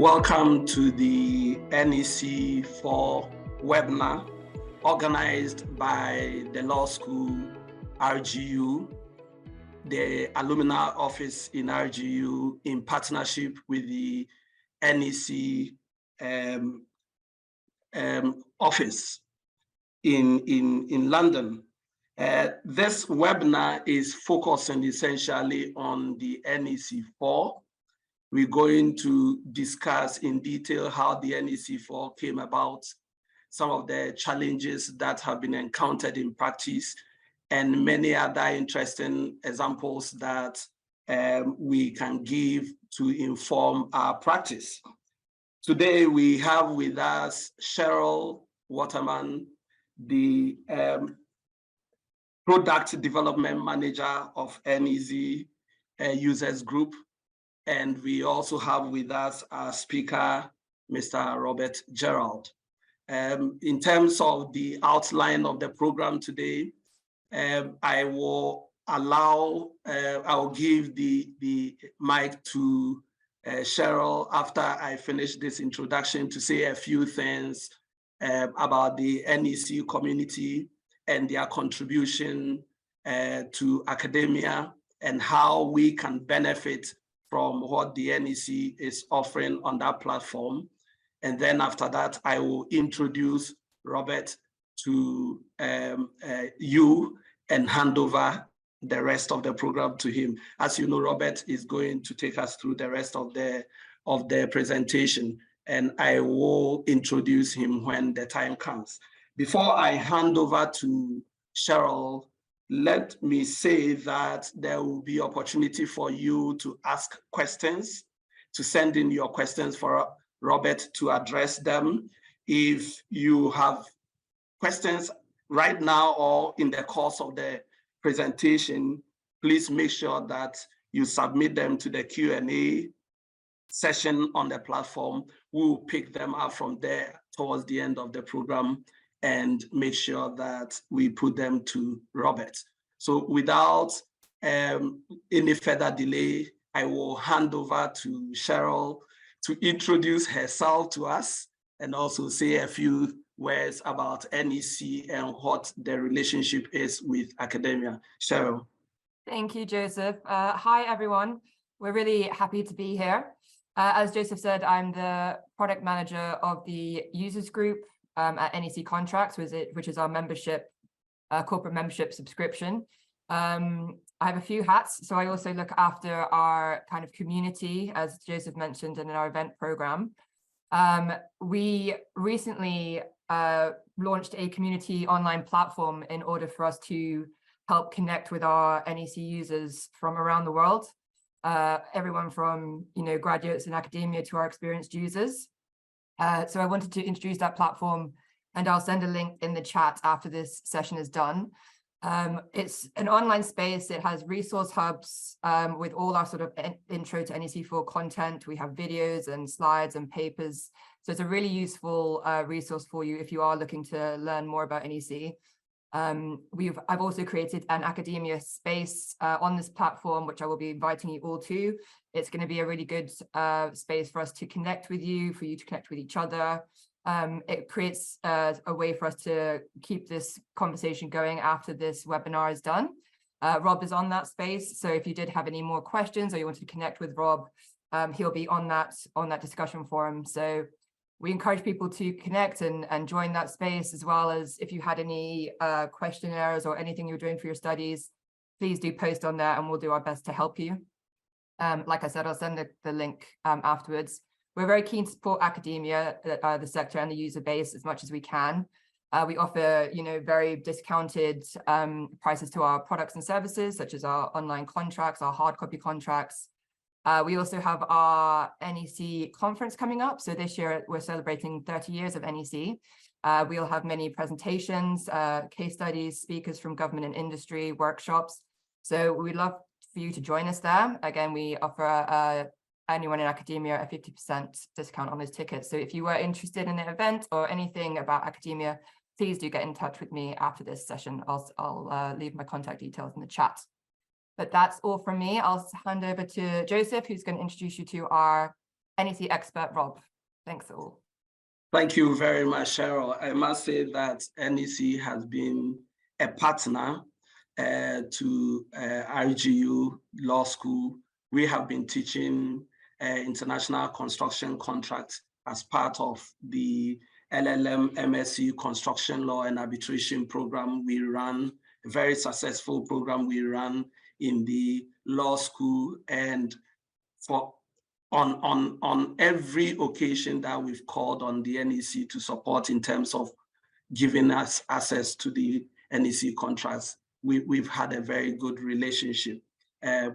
Welcome to the NEC4 webinar organized by the Law School RGU, the Alumni Office in RGU in partnership with the NEC office in London. This webinar is focusing essentially on the NEC4. We're going to discuss in detail how the NEC4 came about, some of the challenges that have been encountered in practice, and many other interesting examples that we can give to inform our practice. Today, we have with us Cheryl Waterman, the Product Development Manager of NEC Users Group. And we also have with us our speaker, Mr. Robert Gerald. In terms of the outline of the program today, I will give the mic to Cheryl after I finish this introduction to say a few things about the NEC community and their contribution to academia and how we can benefit from what the NEC is offering on that platform. And then after that, I will introduce Robert to you and hand over the rest of the program to him. As you know, Robert is going to take us through the rest of the presentation, and I will introduce him when the time comes. Before I hand over to Cheryl, let me say that there will be opportunity for you to ask questions, to send in your questions for Robert to address them. If you have questions right now or in the course of the presentation, please make sure that you submit them to the Q&A session on the platform. We'll pick them up from there towards the end of the program and make sure that we put them to Robert. So without any further delay, I will hand over to Cheryl to introduce herself to us and also say a few words about NEC and what the relationship is with academia. Cheryl. Thank you, Joseph. Hi, everyone. We're really happy to be here. As Joseph said, I'm the product manager of the users group at NEC Contracts, which is our membership, corporate membership subscription. I have a few hats, so I also look after our kind of community, as Joseph mentioned, in our event program. We recently launched a community online platform in order for us to help connect with our NEC users from around the world, everyone from graduates in academia to our experienced users. So I wanted to introduce that platform, and I'll send a link in the chat after this session is done. It's an online space. It has resource hubs with all our sort of intro to NEC4 content. We have videos and slides and papers. So it's a really useful resource for you if you are looking to learn more about NEC. I've also created an academia space on this platform, which I will be inviting you all to. It's going to be a really good space for us to connect with you, for you to connect with each other. It creates a way for us to keep this conversation going after this webinar is done. Rob is on that space, so if you did have any more questions or you wanted to connect with Rob, he'll be on that discussion forum. So we encourage people to connect and join that space, as well as if you had any questionnaires or anything you're doing for your studies, please do post on there and we'll do our best to help you. Like I said, I'll send the link afterwards. We're very keen to support academia, the sector and the user base as much as we can. We offer, very discounted prices to our products and services, such as our online contracts, our hard copy contracts. We also have our NEC conference coming up. So this year we're celebrating 30 years of NEC. We'll have many presentations, case studies, speakers from government and industry, workshops. So we'd love for you to join us there. Again, we offer anyone in academia a 50% discount on those tickets. So if you were interested in the event or anything about academia, please do get in touch with me after this session. I'll leave my contact details in the chat. But that's all from me. I'll hand over to Joseph, who's going to introduce you to our NEC expert, Rob. Thanks all. Thank you very much, Cheryl. I must say that NEC has been a partner to RGU Law School. We have been teaching international construction contracts as part of the LLM MSc Construction Law and Arbitration program we run, a very successful program we run in the law school. And on every occasion that we've called on the NEC to support in terms of giving us access to the NEC contracts, we've had a very good relationship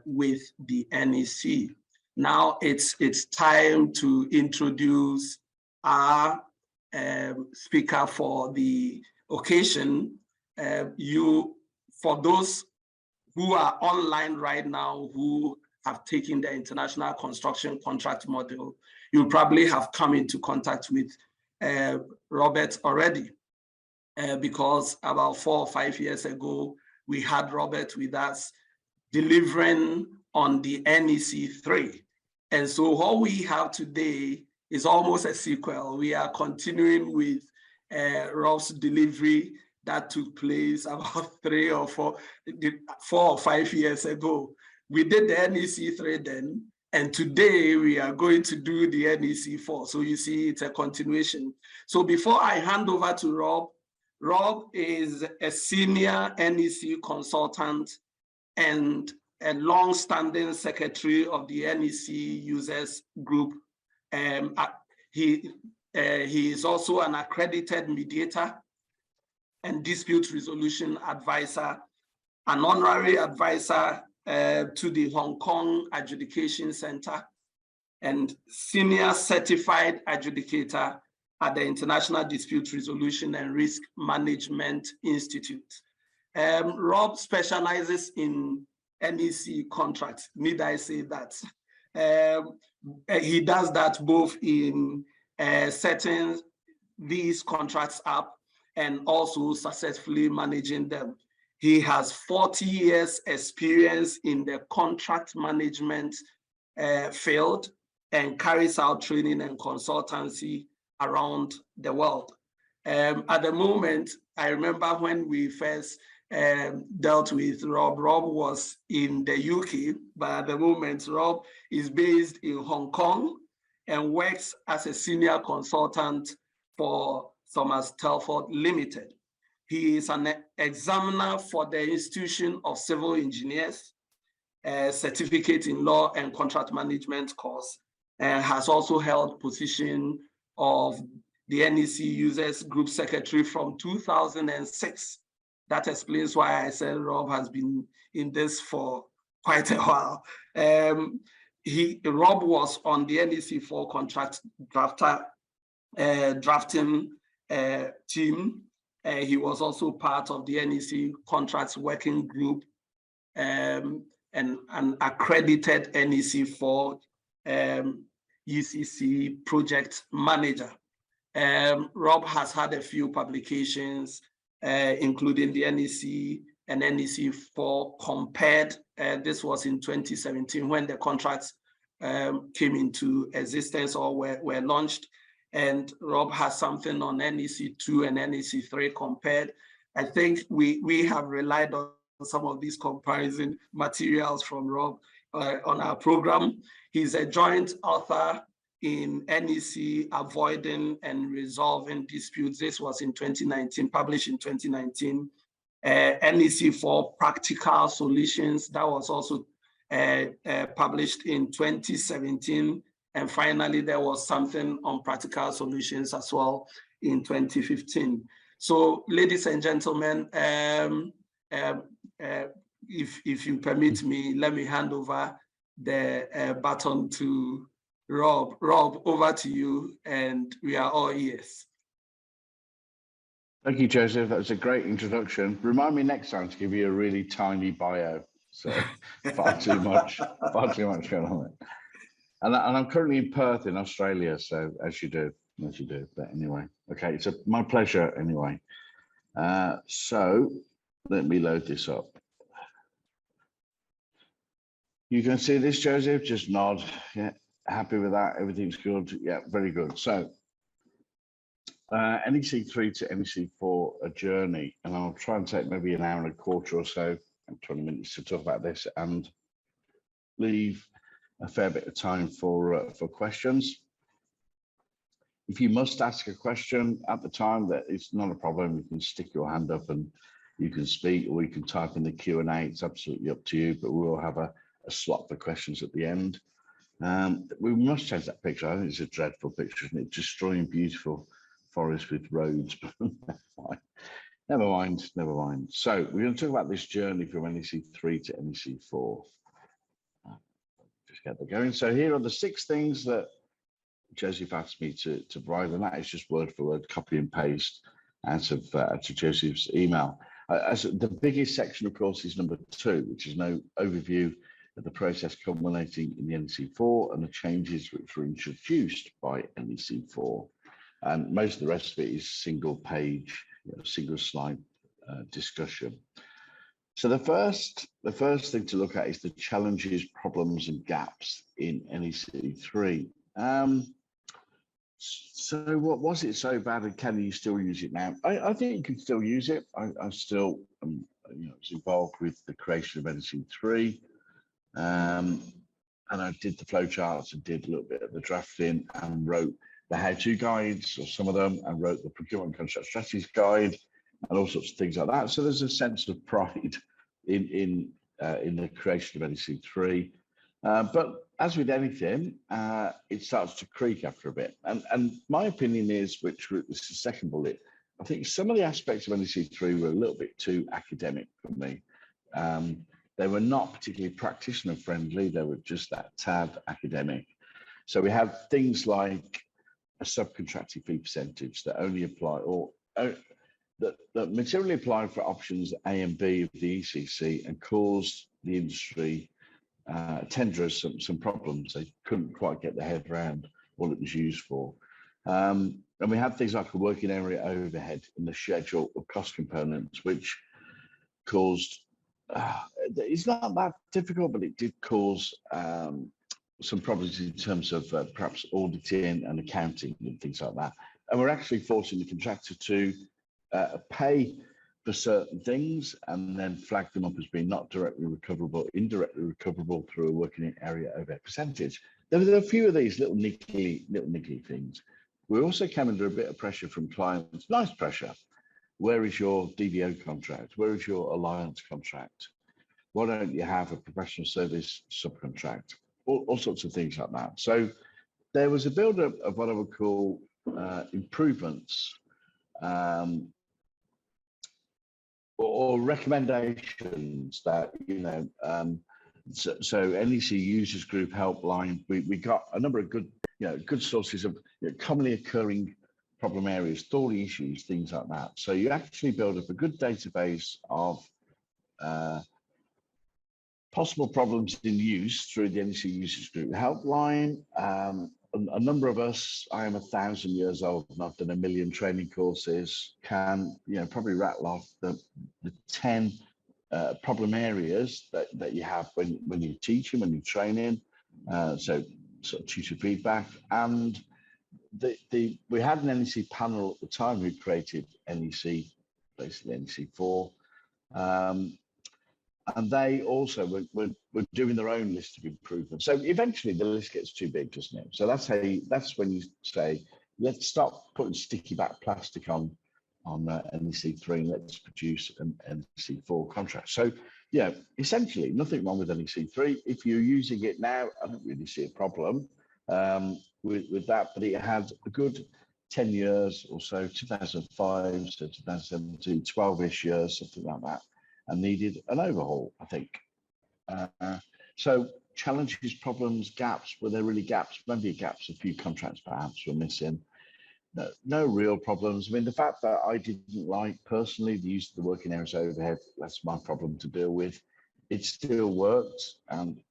with the NEC. Now it's time to introduce our speaker for the occasion. For those who are online right now who have taken the international construction contract module, you probably have come into contact with Robert already, because about 4 or 5 years ago, we had Robert with us delivering on the NEC3. And so what we have today is almost a sequel. We are continuing with Rob's delivery that took place about 4 or 5 years ago. We did the NEC3 then, and today we are going to do the NEC4. So you see, it's a continuation. So before I hand over to Rob, Rob is a senior NEC consultant and a long-standing secretary of the NEC users group. He is also an accredited mediator and dispute resolution advisor, an honorary advisor to the Hong Kong Adjudication Center, and senior certified adjudicator at the International Dispute Resolution and Risk Management Institute. Rob specializes in NEC contracts, need I say that? He does that both in setting these contracts up and also successfully managing them. He has 40 years experience in the contract management field and carries out training and consultancy around the world. At the moment, I remember when we first dealt with Rob, Rob was in the UK, but at the moment, Rob is based in Hong Kong and works as a senior consultant for Thomas Telford Limited. He is an examiner for the Institution of Civil Engineers, a certificate in law and contract management course, and has also held position of the NEC Users Group Secretary from 2006. That explains why I said Rob has been in this for quite a while. Rob was on the NEC4 contract drafting team. He was also part of the NEC contracts working group and an accredited NEC4 UCC project manager. Rob has had a few publications, including the NEC and NEC4 compared. This was in 2017 when the contracts came into existence or were launched. And Rob has something on NEC2 and NEC3 compared. I think we have relied on some of these comparison materials from Rob on our program. He's a joint author in NEC Avoiding and Resolving Disputes. This was in 2019, published in 2019. NEC4 Practical Solutions, that was also published in 2017. And finally, there was something on practical solutions as well in 2015. So, ladies and gentlemen, if you permit me, let me hand over the baton to Rob. Rob, over to you, and we are all ears. Thank you, Joseph. That was a great introduction. Remind me next time to give you a really tiny bio. So far too much going on there. And I'm currently in Perth in Australia, so as you do, but anyway, okay, it's my pleasure anyway. So let me load this up. You can see this, Joseph, just nod, yeah. happy with that? Everything's good? Yeah, very good. So NEC3 to NEC4, a journey, and I'll try and take maybe an hour and a quarter or so, and 20 minutes to talk about this, and leave a fair bit of time for questions. If you must ask a question at the time, that it's not a problem. You can stick your hand up and you can speak, or you can type in the Q&A. It's absolutely up to you, but we will have a slot for questions at the end. We must change that picture. I think it's a dreadful picture, isn't it? Destroying beautiful forest with roads. Never mind, never mind. So we're going to talk about this journey from NEC3 to NEC4. Just get that going. So here are the 6 things that Joseph asked me to provide, and that is just word for word, copy and paste out of to Joseph's email. As the biggest section, of course, is number 2, which is no overview of the process culminating in the NEC4 and the changes which were introduced by NEC4. And most of the rest of it is single page, single slide discussion. So the first thing to look at is the challenges, problems, and gaps in NEC3. So what was it so bad, and can you still use it now? I think you can still use it. I still was involved with the creation of NEC3, and I did the flowcharts and did a little bit of the drafting and wrote the how-to guides, or some of them, and wrote the procurement contract strategies guide and all sorts of things like that. So there's a sense of pride in the creation of NEC3. But as with anything, it starts to creak after a bit. And my opinion is, which is the second bullet, I think some of the aspects of NEC3 were a little bit too academic for me. They were not particularly practitioner friendly. They were just that tad academic. So we have things like a subcontracting fee percentage that only apply, or that materially apply for options A and B of the ECC, and caused the industry tenderers some problems. They couldn't quite get their head around what it was used for. And we had things like a working area overhead in the schedule of cost components, which caused, it's not that difficult, but it did cause some problems in terms of perhaps auditing and accounting and things like that. And we're actually forcing the contractor to pay for certain things and then flag them up as being not directly recoverable, indirectly recoverable through a working area overhead percentage. There were a few of these little niggly things. We also came under a bit of pressure from clients, nice pressure. Where is your DVO contract? Where is your alliance contract? Why don't you have a professional service subcontract? All sorts of things like that. So there was a build-up of what I would call improvements or recommendations that, so NEC Users Group Helpline, we got a number of good sources of commonly occurring problem areas, thorny issues, things like that. So you actually build up a good database of possible problems in use through the NEC Users Group Helpline. A number of us, I am 1,000 years old and I've done 1 million training courses, can probably rattle off the 10 problem areas that you have when you're teaching, when you're training. So sort of tutor feedback. And we had an NEC panel at the time who created NEC, basically NEC4. And they also were doing their own list of improvements. So eventually the list gets too big, doesn't it? So that's when you say, let's stop putting sticky back plastic on NEC3 and let's produce an NEC4 contract. So yeah, essentially nothing wrong with NEC3. If you're using it now, I don't really see a problem with that, but it had a good 10 years or so, 2005 to 2017, 12-ish years, something like that, and needed an overhaul, I think. So challenges, problems, gaps, were there really gaps? Maybe gaps, a few contracts perhaps were missing. No real problems. I mean, the fact that I didn't like personally the use of the working hours overhead, that's my problem to deal with. It still worked, and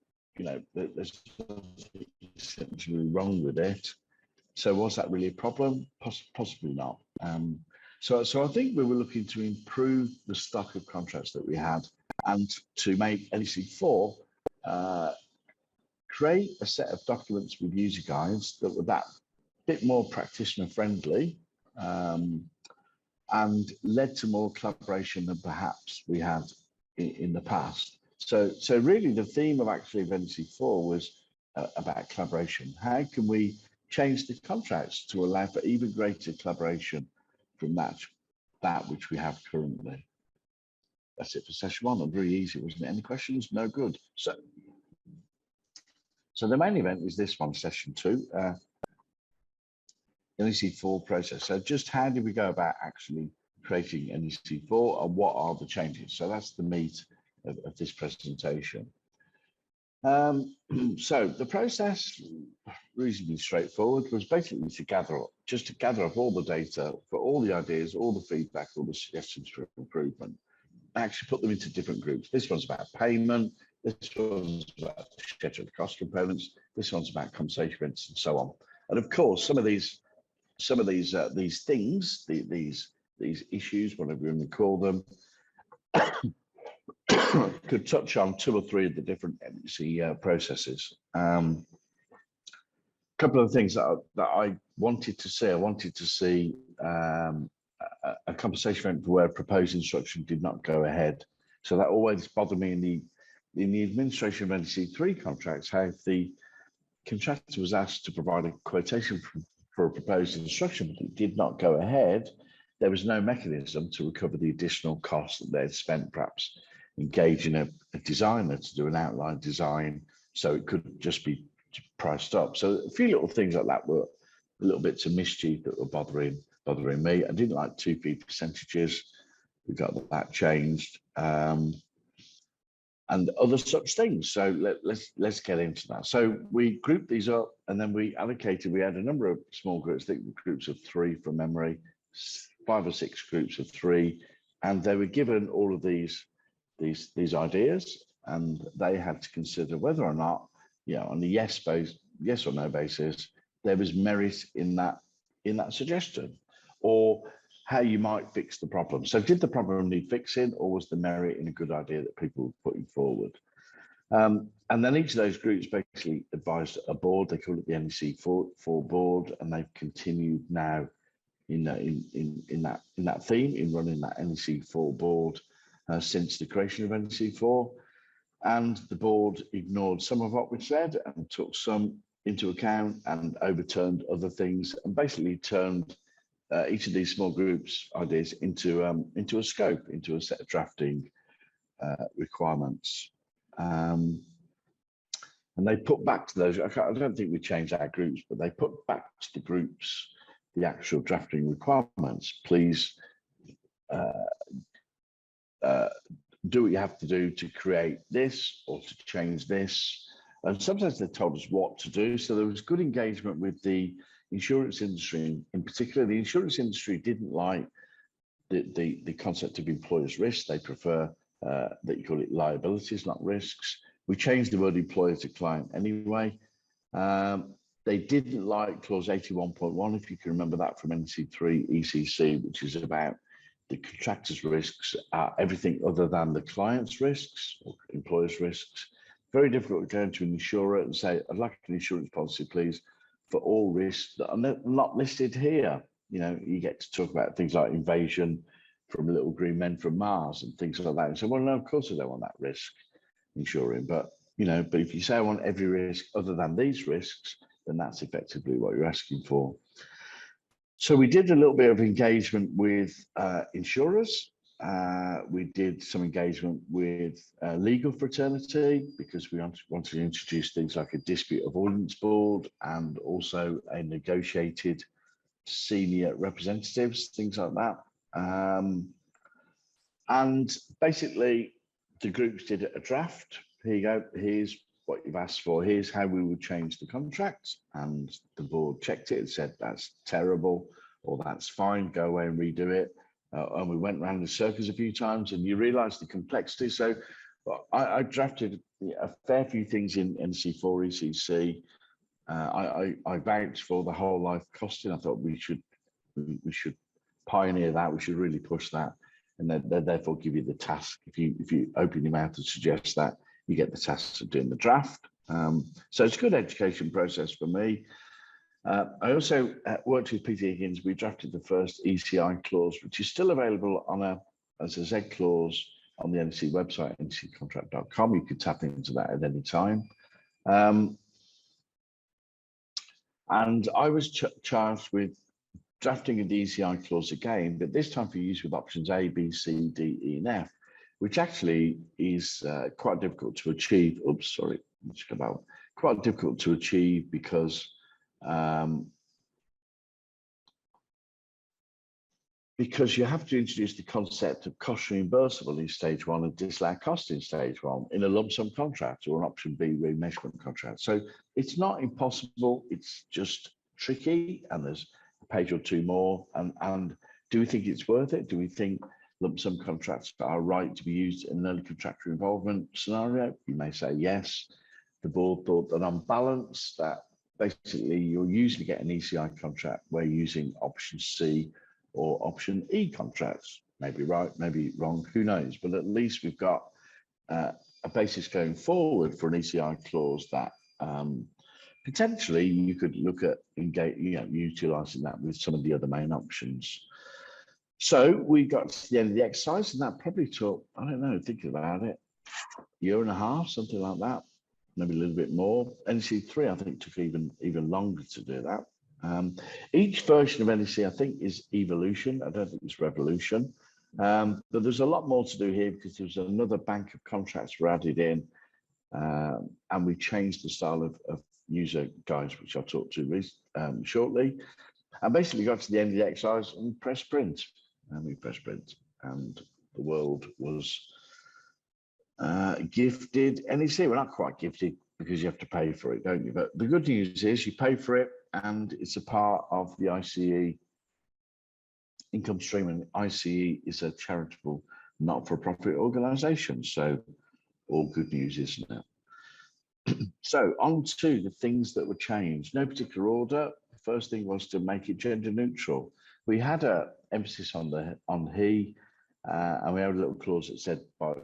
there's nothing essentially wrong with it. So was that really a problem? Possibly not. So I think we were looking to improve the stock of contracts that we had and to make NEC4 create a set of documents with user guides that were that bit more practitioner friendly, and led to more collaboration than perhaps we had in the past. So really the theme of actually of NEC4 was about collaboration. How can we change the contracts to allow for even greater collaboration from that which we have currently? That's it for session one. And very easy, wasn't it? Any questions? No, good. So the main event is this one, session two, NEC4 process. So just how did we go about actually creating NEC4 and what are the changes? So that's the meat of this presentation. So the process, reasonably straightforward, was basically to gather up all the data for all the ideas, all the feedback, all the suggestions for improvement. Actually put them into different groups. This one's about payment, this one's about schedule cost components, this one's about compensation events, and so on. And of course, some of these things, these issues, whatever you want to call them, could touch on 2 or 3 of the different NEC processes. Couple of things that I wanted to see. I wanted to see a compensation event where proposed instruction did not go ahead. So that always bothered me in the administration of NEC3 contracts, how if the contractor was asked to provide a quotation for a proposed instruction, but it did not go ahead, there was no mechanism to recover the additional costs that they'd spent, perhaps engaging a designer to do an outline design, so it could just be priced up. So a few little things like that were a little bits of mischief that were bothering me. I didn't like 2 fee percentages. We got that changed, and other such things. So let's get into that. So we grouped these up, and then we allocated. We had a number of small groups, I think groups of 3 from memory, 5 or 6 groups of 3, and they were given all of these ideas, and they had to consider whether or not, on the yes or no basis, there was merit in that suggestion, or how you might fix the problem. So did the problem need fixing, or was the merit in a good idea that people were putting forward? And then each of those groups basically advised a board. They call it the NEC4 board, and they've continued now in that theme, in running that NEC4 board since the creation of NEC4. And the board ignored some of what we said and took some into account and overturned other things, and basically turned each of these small groups ideas into a scope, into a set of drafting requirements. And they put back to those, I don't think we changed our groups, but they put back to the groups the actual drafting requirements. Please do what you have to do to create this or to change this. And sometimes they told us what to do. So there was good engagement with the insurance industry. In particular, the insurance industry didn't like the concept of employer's risk. They prefer that you call it liabilities, not risks. We changed the word employer to client anyway. They didn't like clause 81.1, if you can remember that from NEC3 ECC, which is about the contractor's risks are everything other than the client's risks or employer's risks. Very difficult to go into an insurer and say, I'd like an insurance policy, please, for all risks that are not listed here. You get to talk about things like invasion from little green men from Mars and things like that. And so, well, no, of course I don't want that risk insuring. But if you say I want every risk other than these risks, then that's effectively what you're asking for. So we did a little bit of engagement with insurers. We did some engagement with legal fraternity, because we wanted to introduce things like a dispute avoidance board and also a negotiated senior representatives, things like that. And basically the groups did a draft. Here you go, here's what you've asked for, here's how we would change the contract. And the board checked it and said, that's terrible, or that's fine, go away and redo it. And we went around the circles a few times, and you realize the complexity. So I drafted a fair few things in NEC4 ECC. I vouched for the whole life costing. I thought we should pioneer that. We should really push that, and they therefore give you the task. If you open your mouth to suggest that, you get the task of doing the draft. So it's a good education process for me. I also worked with Peter Higgins. We drafted the first ECI clause, which is still available on as a Z clause on the NEC website, neccontract.com. You could tap into that at any time. And I was charged with drafting a DCI clause again, but this time for use with options A, B, C, D, E, and F, which actually is quite difficult to achieve. Oops, sorry, let's go back. Quite difficult to achieve because you have to introduce the concept of cost reimbursable in stage 1 and disallowed cost in stage 1 in a lump sum contract or an option B remeasurement contract. So it's not impossible, it's just tricky, and there's a page or two more. And do we think it's worth it? Do we think lump sum contracts are right to be used in an early contractor involvement scenario? You may say yes. The board thought that on balance, that basically you'll usually get an ECI contract where you're using option C or option E contracts. Maybe right, maybe wrong, who knows? But at least we've got a basis going forward for an ECI clause that potentially you could look at utilising that with some of the other main options. So we got to the end of the exercise, and that probably took, I don't know, thinking about it, year and a half, something like that, maybe a little bit more. NEC3, I think, took even longer to do that. Each version of NEC, I think, is evolution. I don't think it's revolution. But there's a lot more to do here because there's another bank of contracts were added in, and we changed the style of user guides, which I'll talk to shortly. And basically got to the end of the exercise and pressed print. And we pressed print, and the world was gifted NEC. We're not quite gifted because you have to pay for it, don't you? But the good news is you pay for it, and it's a part of the ICE income stream, and ICE is a charitable not-for-profit organisation. So all good news, isn't it? So on to the things that were changed. No particular order. The first thing was to make it gender neutral. We had an emphasis on he, and we had a little clause that said, by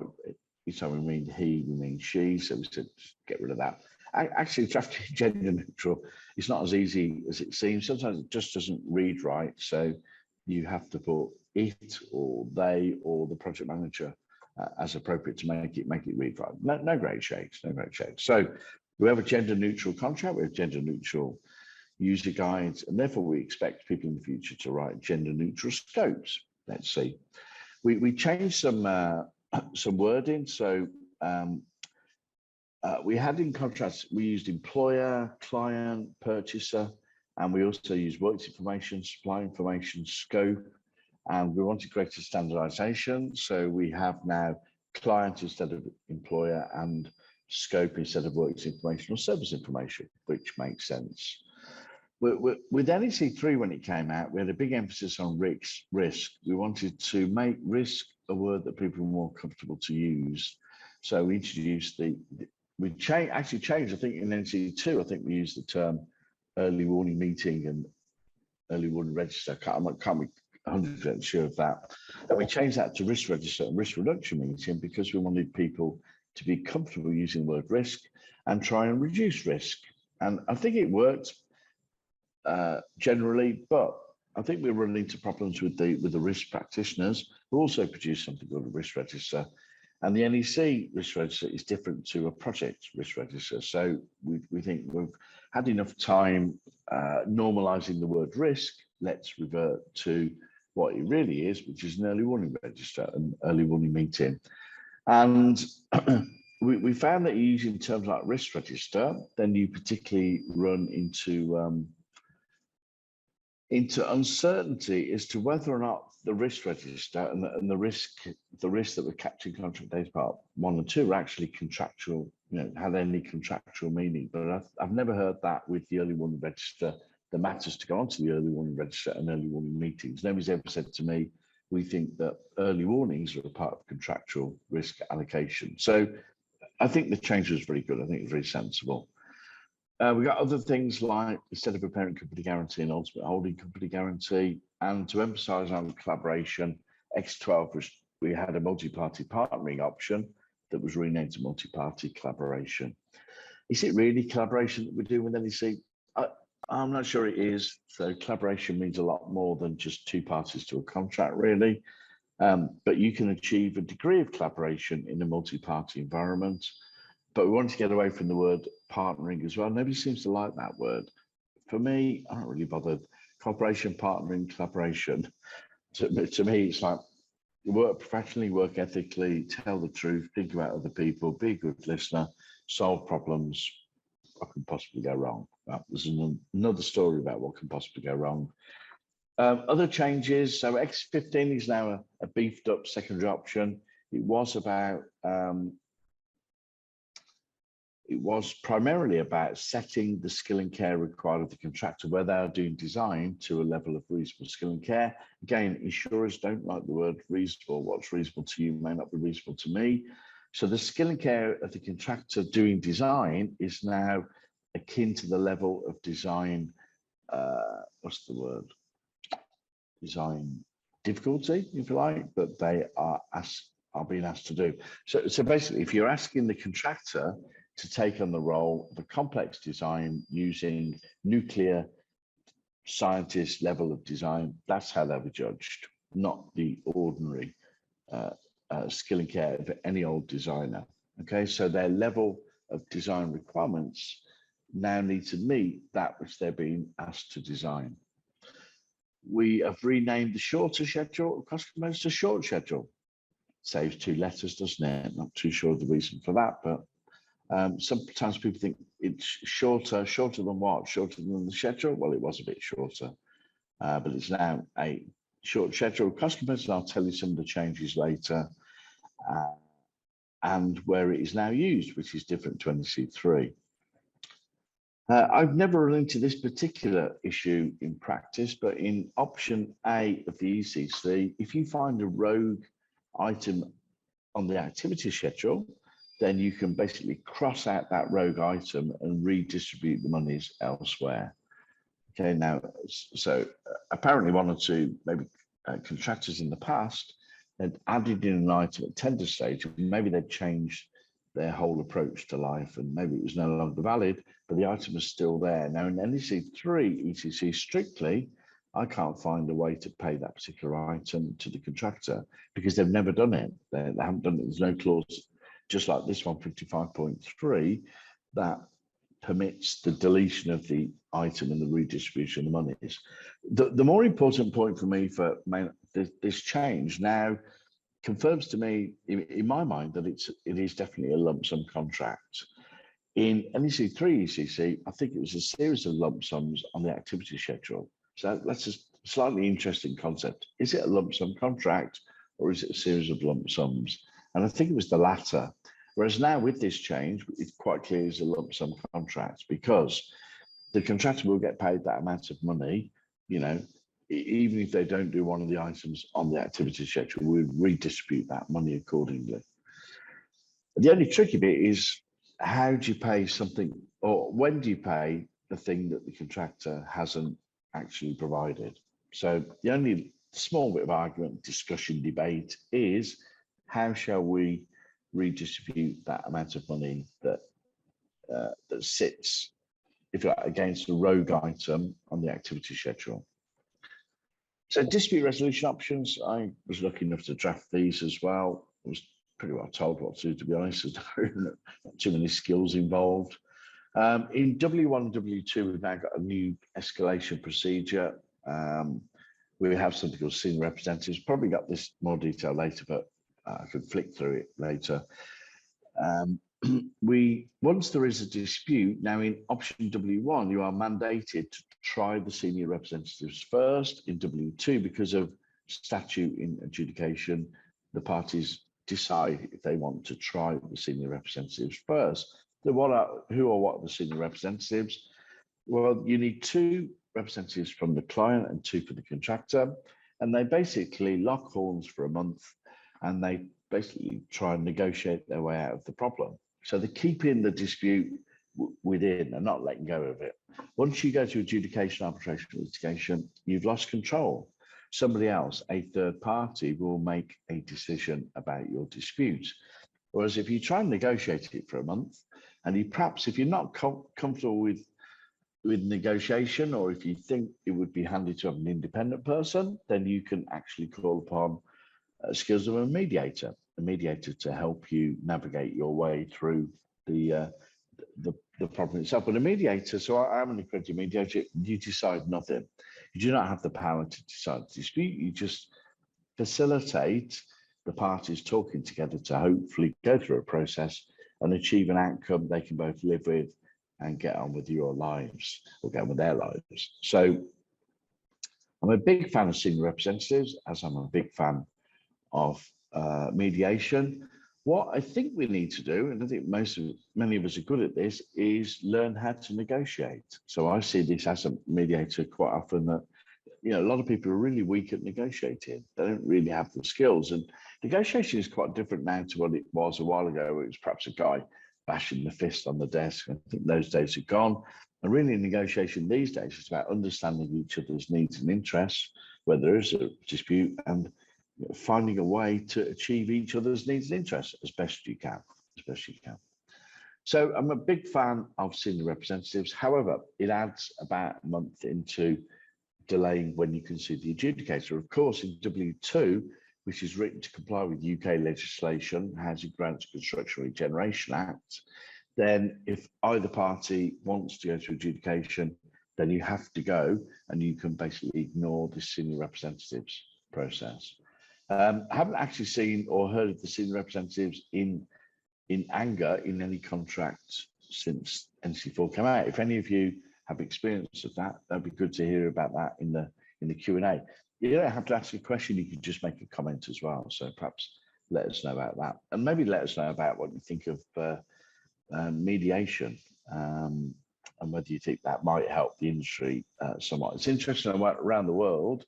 each time we mean he, we mean she. So we said, just get rid of that. Actually, drafting gender neutral is not as easy as it seems. Sometimes it just doesn't read right. So you have to put it or they or the project manager as appropriate to make it read right. No great shakes, no great shakes. So we have a gender neutral contract, we have gender neutral user guides, and therefore we expect people in the future to write gender neutral scopes. Let's see. We changed some wording. So we had in contracts, we used employer, client, purchaser, and we also used works information, supply information, scope, and we wanted greater standardization. So we have now client instead of employer and scope instead of works information or service information, which makes sense. With NEC3, when it came out, we had a big emphasis on risk. We wanted to make risk a word that people were more comfortable to use. So we introduced actually changed, I think in NEC2, I think we used the term early warning meeting and early warning register. I can't be 100% sure of that. And we changed that to risk register and risk reduction meeting because we wanted people to be comfortable using the word risk and try and reduce risk. And I think it worked generally, but I think we run into problems with the risk practitioners who also produce something called a risk register. And the NEC risk register is different to a project risk register. So we think we've had enough time normalizing the word risk. Let's revert to what it really is, which is an early warning register, an early warning meeting. And we found that using terms like risk register, then you particularly run into uncertainty as to whether or not the risk register and the risk that we're capturing contract days part 1 and 2 are actually contractual, had any contractual meaning. But I've never heard that with the early warning register. The matters to go onto the early warning register and early warning meetings. Nobody's ever said to me, we think that early warnings are a part of contractual risk allocation. So I think the change was very good. I think it was very sensible. We got other things like instead of a parent company guarantee and ultimate holding company guarantee, and to emphasize on collaboration, X12 we had a multi-party partnering option that was renamed to multi-party collaboration. Is it really collaboration that we're doing with NEC? I'm not sure it is. So collaboration means a lot more than just two parties to a contract, really. But you can achieve a degree of collaboration in a multi-party environment. But we want to get away from the word partnering as well. Nobody seems to like that word. For me, I'm not really bothered. Cooperation, partnering, collaboration. To me, it's like work professionally, work ethically, tell the truth, think about other people, be a good listener, solve problems. What can possibly go wrong? Well, there's another story about what can possibly go wrong. Other changes. So X15 is now a beefed up secondary option. It was primarily about setting the skill and care required of the contractor where they are doing design to a level of reasonable skill and care. Again, insurers don't like the word reasonable. What's reasonable to you may not be reasonable to me. So the skill and care of the contractor doing design is now akin to the level of design, what's the word? Design difficulty, if you like, that they are being asked to do. So basically, if you're asking the contractor to take on the role of a complex design using nuclear scientist level of design, that's how they'll be judged, not the ordinary skill and care of any old designer. Okay, so their level of design requirements now need to meet that which they're being asked to design. We have renamed the shorter schedule of customers to short schedule. Saves 2 letters, doesn't it? Not too sure of the reason for that, but sometimes people think it's shorter than what? Shorter than the schedule? Well, it was a bit shorter, but it's now a short schedule of customers, and I'll tell you some of the changes later, and where it is now used, which is different to NEC3. I've never run into this particular issue in practice, but in option A of the ECC, if you find a rogue item on the activity schedule, then you can basically cross out that rogue item and redistribute the monies elsewhere. Okay, now, so apparently one or two maybe contractors in the past had added in an item at tender stage, maybe they'd changed their whole approach to life and maybe it was no longer valid, but the item is still there. Now in NEC3 ECC strictly, I can't find a way to pay that particular item to the contractor because they've never done it. They haven't done it. There's no clause, just like this one, 55.3, that permits the deletion of the item and the redistribution of the monies. The more important point for me for this change now confirms to me, in my mind, that it is definitely a lump sum contract. In NEC3 ECC, I think it was a series of lump sums on the activity schedule. So that's a slightly interesting concept. Is it a lump sum contract or is it a series of lump sums? And I think it was the latter. Whereas now with this change, it's quite clear it's a lump sum contract because the contractor will get paid that amount of money, you know, even if they don't do one of the items on the activity schedule, we redistribute that money accordingly. The only tricky bit is how do you pay something, or when do you pay the thing that the contractor hasn't actually provided? So the only small bit of argument, discussion, debate is how shall we redistribute that amount of money that that sits, if you like, against a rogue item on the activity schedule. So dispute resolution options, I was lucky enough to draft these as well. I was pretty well told what to do, to be honest. There's not too many skills involved. In W1 and W2, we've now got a new escalation procedure. We have something called senior representatives. Probably got this more detail later, but I could flick through it later. Once there is a dispute, now in option W1, you are mandated to try the senior representatives first. In W2, because of statute in adjudication, the parties decide if they want to try the senior representatives first. So who or what are the senior representatives? Well, you need 2 representatives from the client and 2 for the contractor, and they basically lock horns for a month and they basically try and negotiate their way out of the problem. So they're keeping the dispute within and not letting go of it. Once you go to adjudication, arbitration, litigation, you've lost control. Somebody else, a third party, will make a decision about your dispute. Whereas if you try and negotiate it for a month And you perhaps, if you're not comfortable with negotiation, or if you think it would be handy to have an independent person, then you can actually call upon skills of a mediator to help you navigate your way through the problem itself. But a mediator, so I'm an accredited mediator, you decide nothing. You do not have the power to decide the dispute. You just facilitate the parties talking together to hopefully go through a process and achieve an outcome they can both live with and get on with your lives, or get on with their lives. So I'm a big fan of senior representatives, as I'm a big fan of mediation. What I think we need to do, and I think many of us are good at this, is learn how to negotiate. So I see this as a mediator quite often, that a lot of people are really weak at negotiating. They don't really have the skills, and negotiation is quite different now to what it was a while ago, where it was perhaps a guy bashing the fist on the desk. I think those days are gone. And really, negotiation these days is about understanding each other's needs and interests, where there is a dispute, and finding a way to achieve each other's needs and interests as best you can. So I'm a big fan of senior representatives. However, it adds about a month into delaying when you can see the adjudicator. Of course, in W2, which is written to comply with UK legislation, Housing Grants Construction Regeneration Act, then if either party wants to go to adjudication, then you have to go, and you can basically ignore the senior representatives process. I haven't actually seen or heard of the senior representatives in anger in any contract since NEC4 came out. If any of you have experience of that, that'd be good to hear about that in the Q&A. You don't have to ask a question, you can just make a comment as well. So perhaps let us know about that, and maybe let us know about what you think of mediation, and whether you think that might help the industry somewhat. It's interesting around the world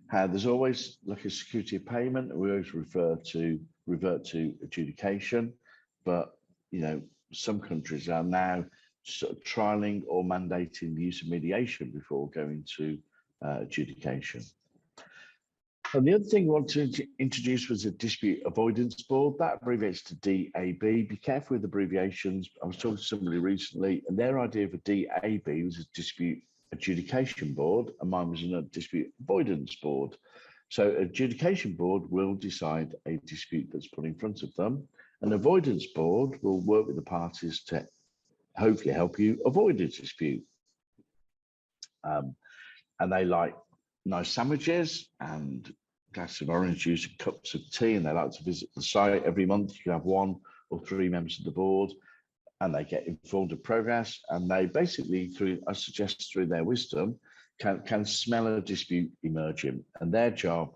how there's always like a security of payment. We always revert to adjudication, but some countries are now sort of trialing or mandating the use of mediation before going to adjudication. And the other thing I wanted to introduce was a dispute avoidance board. That abbreviates to DAB. Be careful with abbreviations. I was talking to somebody recently, and their idea of a DAB was a dispute adjudication board, and mine was a dispute avoidance board. So adjudication board will decide a dispute that's put in front of them. An avoidance board will work with the parties to hopefully help you avoid a dispute. And they like nice sandwiches and glass of orange juice and cups of tea, and they like to visit the site every month. You can have 1 or 3 members of the board, and they get informed of progress, and they basically, I suggest through their wisdom, can smell a dispute emerging, and their job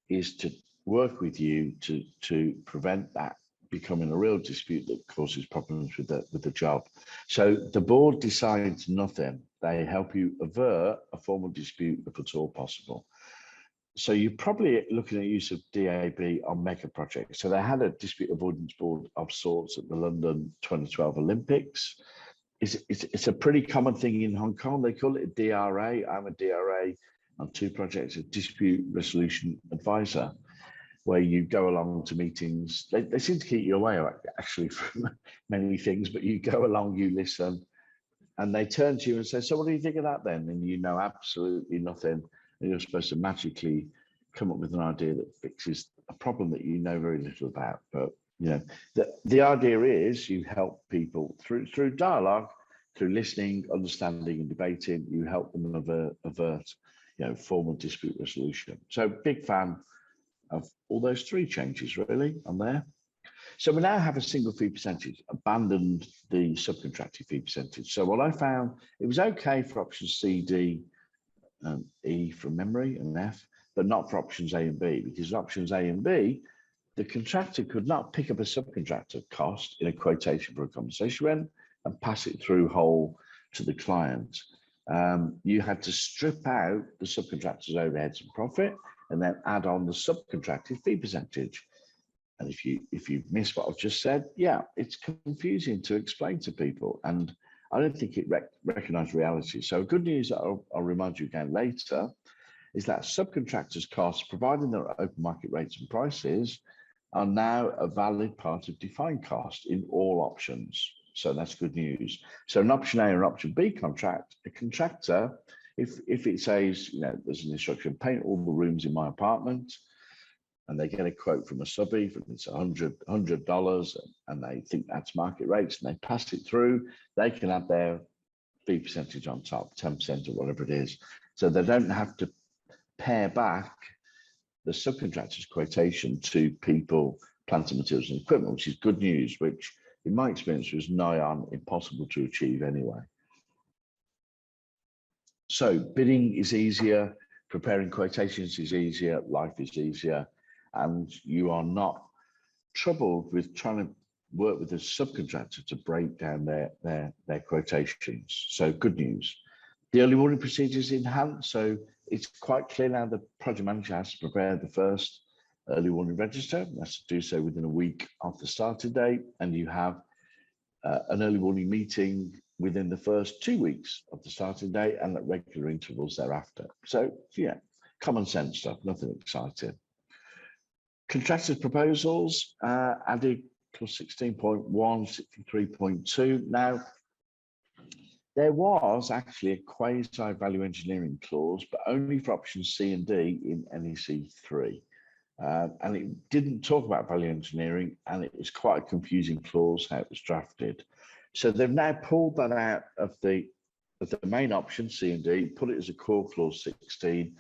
is to work with you to prevent that becoming a real dispute that causes problems with the job. So the board decides nothing. They help you avert a formal dispute if at all possible. So you're probably looking at use of DAB on mega projects. So they had a dispute avoidance board of sorts at the London 2012 Olympics. It's a pretty common thing in Hong Kong. They call it a DRA. I'm a DRA on 2 projects, a dispute resolution advisor, where you go along to meetings. They seem to keep you away actually from many things, but you go along, you listen, and they turn to you and say, so what do you think of that then? And you know absolutely nothing. And you're supposed to magically come up with an idea that fixes a problem that you know very little about. But the idea is you help people through dialogue, through listening, understanding, and debating. You help them avert formal dispute resolution. So big fan of all those 3 changes really on there. So we now have a single fee percentage, abandoned the subcontracting fee percentage. So what I found, it was okay for options C, D, E from memory, and F, but not for options A and B, because options A and B, the contractor could not pick up a subcontractor cost in a quotation for a compensation rent and pass it through whole to the client. You had to strip out the subcontractor's overheads and profit, and then add on the subcontracted fee percentage. And if you've missed what I've just said, yeah, it's confusing to explain to people, and I don't think it recognises reality. So good news that I'll remind you again later is that subcontractors' costs, providing their open market rates and prices, are now a valid part of defined cost in all options. So that's good news. So an option A or an option B contract, a contractor, if it says, you know, there's an instruction, paint all the rooms in my apartment, and they get a quote from a subby, and it's $100, and they think that's market rates, and they pass it through, they can add their fee percentage on top, 10% or whatever it is. So they don't have to pare back the subcontractor's quotation to people, plant and materials and equipment, which is good news, which in my experience was nigh on impossible to achieve anyway. So bidding is easier, preparing quotations is easier, life is easier, and you are not troubled with trying to work with a subcontractor to break down their quotations. So good news. The early warning procedure is enhanced, so it's quite clear now the project manager has to prepare the first early warning register. That's to do so within a week of the starting date, and you have an early warning meeting within the first 2 weeks of the starting date and at regular intervals thereafter. So yeah, common sense stuff, nothing exciting. Contractors' proposals added plus 16.1, 63.2. Now, there was actually a quasi-value engineering clause, but only for options C and D in NEC4. And it didn't talk about value engineering, and it was quite a confusing clause how it was drafted. So they've now pulled that out of the main option, C and D, put it as a core clause 16,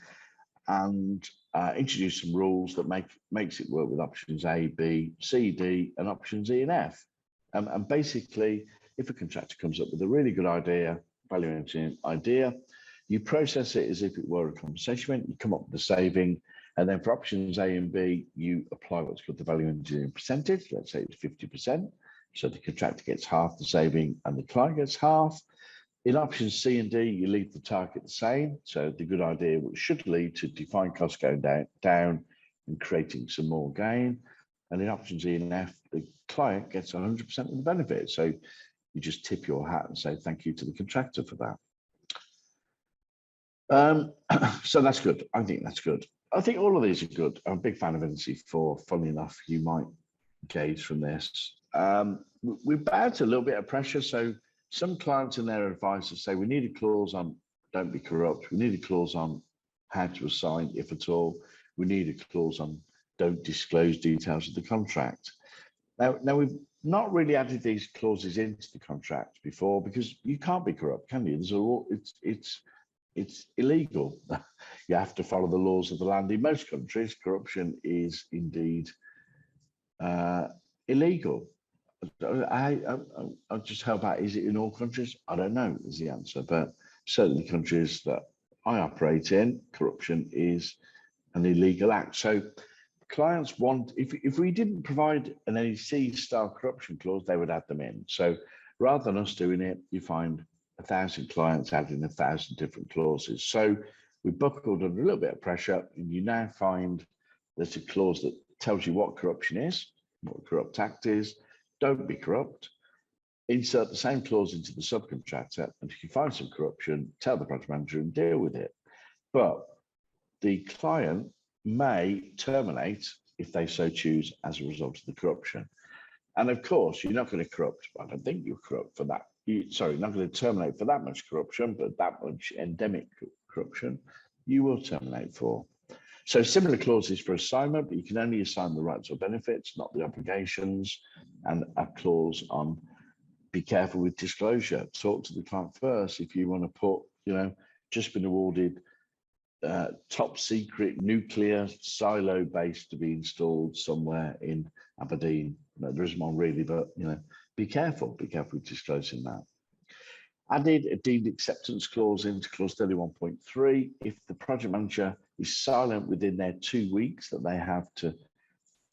and introduce some rules that makes it work with options A, B, C, D, and options E and F. And basically, if a contractor comes up with a really good idea, value engineering idea, you process it as if it were a compensation event, you come up with a saving, and then for options A and B, you apply what's called the value engineering percentage. Let's say it's 50%. So the contractor gets half the saving and the client gets half. In options C and D, you leave the target the same. So the good idea should lead to defined costs going down and creating some more gain. And in options E and F, the client gets 100% of the benefit. So you just tip your hat and say thank you to the contractor for that. So that's good. I think that's good. I think all of these are good. I'm a big fan of NEC4. Funnily enough, you might gauge from this. We've bowed to a little bit of pressure. So some clients and their advisors say we need a clause on don't be corrupt. We need a clause on how to assign, if at all. We need a clause on don't disclose details of the contract. Now we've not really added these clauses into the contract before because you can't be corrupt, can you? It's illegal. You have to follow the laws of the land. In most countries, corruption is indeed illegal. I'll just help out. Is it in all countries? I don't know is the answer, but certainly countries that I operate in, corruption is an illegal act. So clients want, if we didn't provide an NEC style corruption clause, they would add them in. So rather than us doing it, you find 1,000 clients adding 1,000 different clauses. So we buckled under a little bit of pressure, and you now find there's a clause that tells you what corruption is, what corrupt act is, don't be corrupt, insert the same clause into the subcontractor, and if you find some corruption, tell the project manager and deal with it. But the client may terminate if they so choose as a result of the corruption. And of course, you're not going to corrupt, I don't think you're corrupt for that. Sorry, not going to terminate for that much corruption, but that much endemic corruption, you will terminate for. So similar clauses for assignment, but you can only assign the rights or benefits, not the obligations, and a clause on be careful with disclosure. Talk to the client first if you want to put, just been awarded top secret nuclear silo base to be installed somewhere in Aberdeen. No, there isn't one really, but be careful with disclosing that. Added a deemed acceptance clause into clause 31.3. If the project manager is silent within their 2 weeks that they have to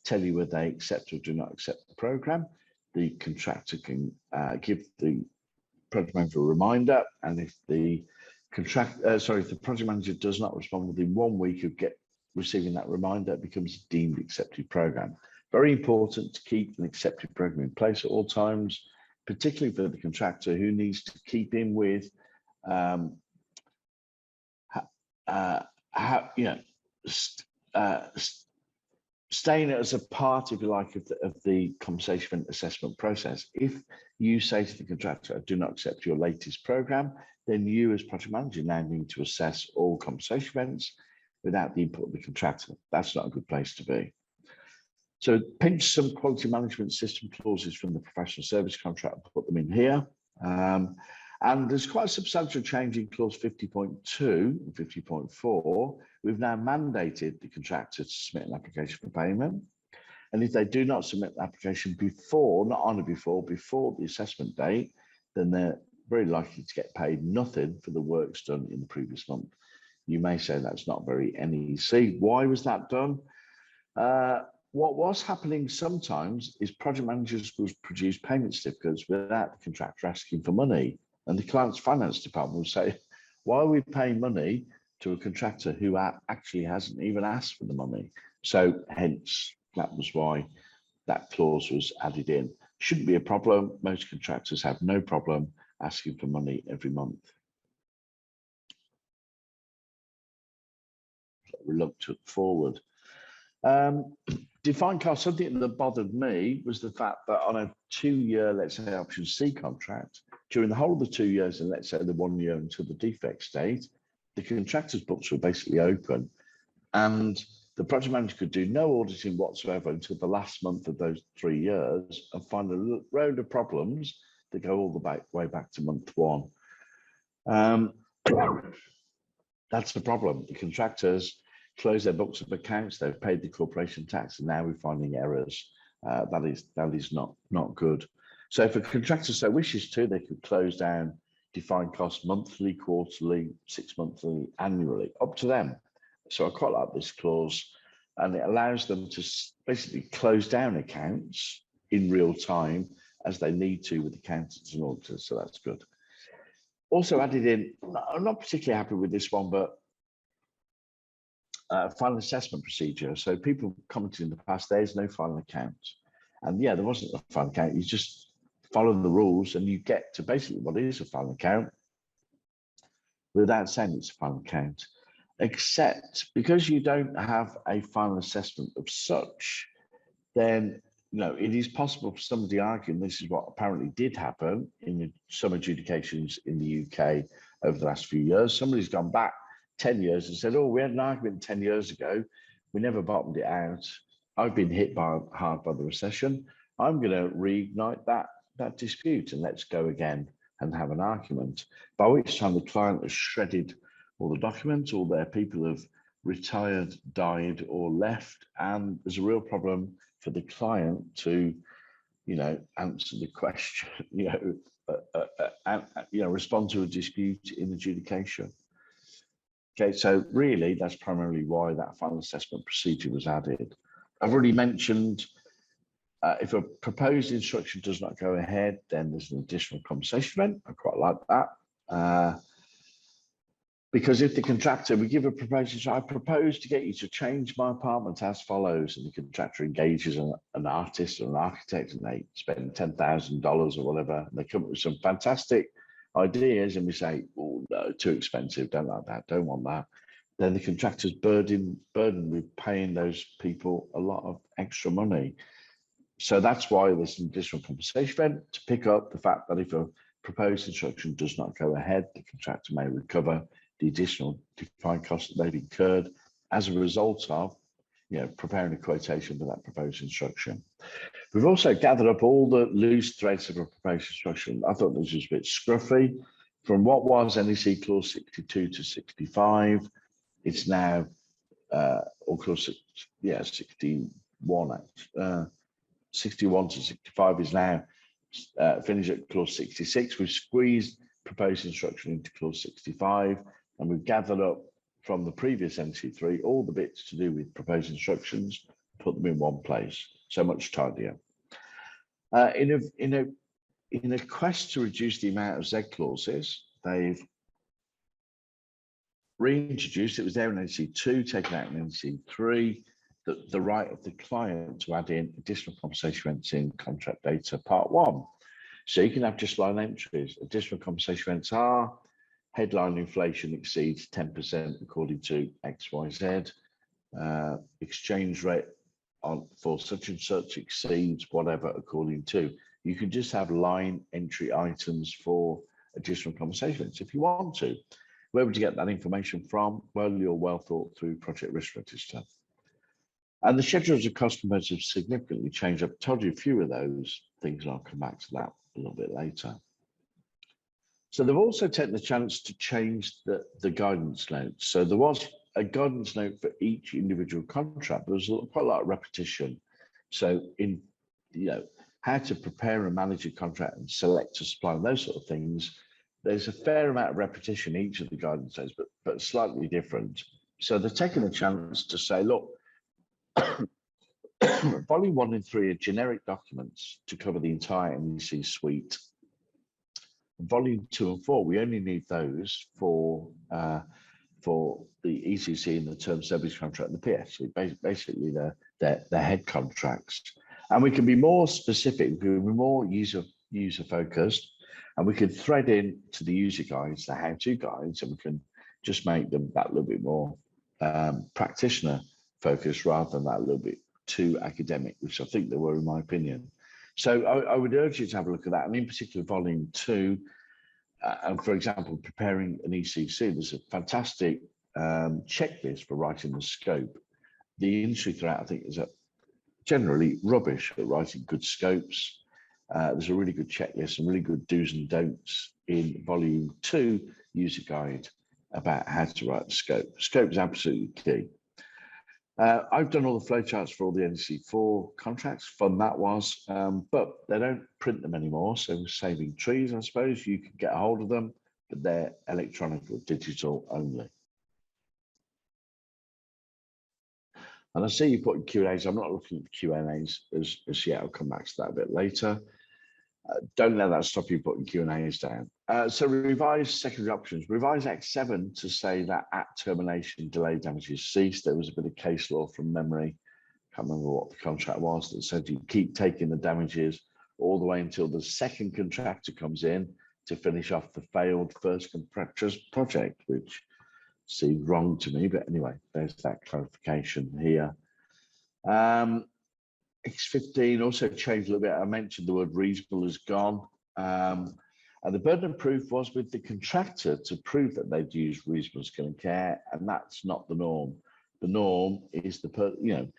tell you whether they accept or do not accept the program, the contractor can give the project manager a reminder. And if the if the project manager does not respond within 1 week of receiving that reminder, it becomes a deemed accepted program. Very important to keep an accepted program in place at all times, particularly for the contractor who needs to keep in with staying as a part, if you like, of the compensation event assessment process. If you say to the contractor, I do not accept your latest program, then you as project manager now need to assess all compensation events without the input of the contractor. That's not a good place to be. So pinch some quality management system clauses from the professional service contract and put them in here. And there's quite a substantial change in clause 50.2 and 50.4. We've now mandated the contractor to submit an application for payment. And if they do not submit the application before, not on or before the assessment date, then they're very likely to get paid nothing for the works done in the previous month. You may say that's not very NEC. Why was that done? What was happening sometimes is project managers would produce payment certificates without the contractor asking for money. And the client's finance department will say, why are we paying money to a contractor who actually hasn't even asked for the money? So hence, that was why that clause was added in. Shouldn't be a problem. Most contractors have no problem asking for money every month. Reluctant forward. Defined cost, something that bothered me was the fact that on a 2-year, let's say, option C contract, during the whole of the 2 years, and let's say the 1 year until the defect state, the contractor's books were basically open, and the project manager could do no auditing whatsoever until the last month of those 3 years and find a load of problems that go all the way back to month 1. That's the problem. The contractors close their books of accounts, they've paid the corporation tax, and now we're finding errors. That is not good. So if a contractor so wishes to, they could close down defined costs monthly, quarterly, 6 monthly, annually, up to them. So I quite like this clause, and it allows them to basically close down accounts in real time as they need to with accountants and auditors. So that's good. Also added in, I'm not particularly happy with this one, but final assessment procedure. So people commented in the past, there's no final account. And yeah, there wasn't a final account. You just follow the rules and you get to basically what is a final account without saying it's a final account. Except because you don't have a final assessment of such, then it is possible for somebody arguing this is what apparently did happen in some adjudications in the UK over the last few years. Somebody's gone back 10 years and said, oh, we had an argument 10 years ago. We never bottomed it out. I've been hit hard by the recession. I'm going to reignite that dispute and let's go again and have an argument. By which time the client has shredded all the documents, all their people have retired, died, or left, and there's a real problem for the client to, answer the question, respond to a dispute in adjudication. Okay, so really that's primarily why that final assessment procedure was added. I've already mentioned if a proposed instruction does not go ahead, then there's an additional compensation event. I quite like that. Because if the contractor, we give a proposal, I propose to get you to change my apartment as follows, and the contractor engages an artist or an architect and they spend $10,000 or whatever, and they come up with some fantastic ideas and we say, oh no, too expensive, don't like that, don't want that. Then the contractor's burdened with paying those people a lot of extra money. So that's why there's an additional compensation event to pick up the fact that if a proposed instruction does not go ahead, the contractor may recover the additional defined costs that they've incurred as a result of preparing a quotation for that proposed instruction. We've also gathered up all the loose threads of a proposed instruction. I thought this was a bit scruffy. From what was NEC clause 62 to 65, it's now, or clause 61 to 65 is now finished at clause 66. We've squeezed proposed instruction into clause 65, and we've gathered up from the previous NEC3 all the bits to do with proposed instructions, put them in one place. So much tidier. In a quest to reduce the amount of Z clauses, they've reintroduced, it was there in NEC2, taken out in NEC3, the right of the client to add in additional compensation events in contract data part 1. So you can have just line entries. Additional compensation events are headline inflation exceeds 10% according to XYZ. Exchange rate for such and such exceeds whatever according to. You can just have line entry items for additional conversations if you want to. Where would you get that information from? Well, your well thought through project risk register. And the schedules of customers have significantly changed. I've told you a few of those things, and I'll come back to that a little bit later. So they've also taken the chance to change the guidance notes. So there was a guidance note for each individual contract, but there's quite a lot of repetition. So in, how to prepare and manage a contract and select a supplier, those sort of things, there's a fair amount of repetition in each of the guidance notes, but slightly different. So they're taking a chance to say, look, volume 1 and 3 are generic documents to cover the entire NEC suite. Volume 2 and 4, we only need those for the ECC and the term service contract and the PS. So basically, they're head contracts. And we can be more specific, we can be more user focused, and we can thread in to the user guides, the how-to guides, and we can just make them that little bit more practitioner focused rather than that little bit too academic, which I think they were in my opinion. So I would urge you to have a look at that, and in particular volume 2. And for example, preparing an ECC, there's a fantastic checklist for writing the scope. The industry throughout, I think, is generally rubbish at writing good scopes. There's a really good checklist and really good do's and don'ts in volume 2 user guide about how to write the scope. Scope is absolutely key. I've done all the flowcharts for all the NEC4 contracts, fun that was, but they don't print them anymore. So we're saving trees, I suppose. You can get a hold of them, but they're electronic or digital only. And I see you put in Q&As. I'm not looking at the Q&As as yet. I'll come back to that a bit later. Don't let that stop you putting Q&As down. So revise secondary options. Revise X7 to say that at termination, delay damages cease. There was a bit of case law from memory. Can't remember what the contract was that said you keep taking the damages all the way until the second contractor comes in to finish off the failed first contractor's project, which seemed wrong to me. But anyway, there's that clarification here. X15 also changed a little bit. I mentioned the word reasonable is gone. And the burden of proof was with the contractor to prove that they'd used reasonable skill and care, and that's not the norm. The norm is the person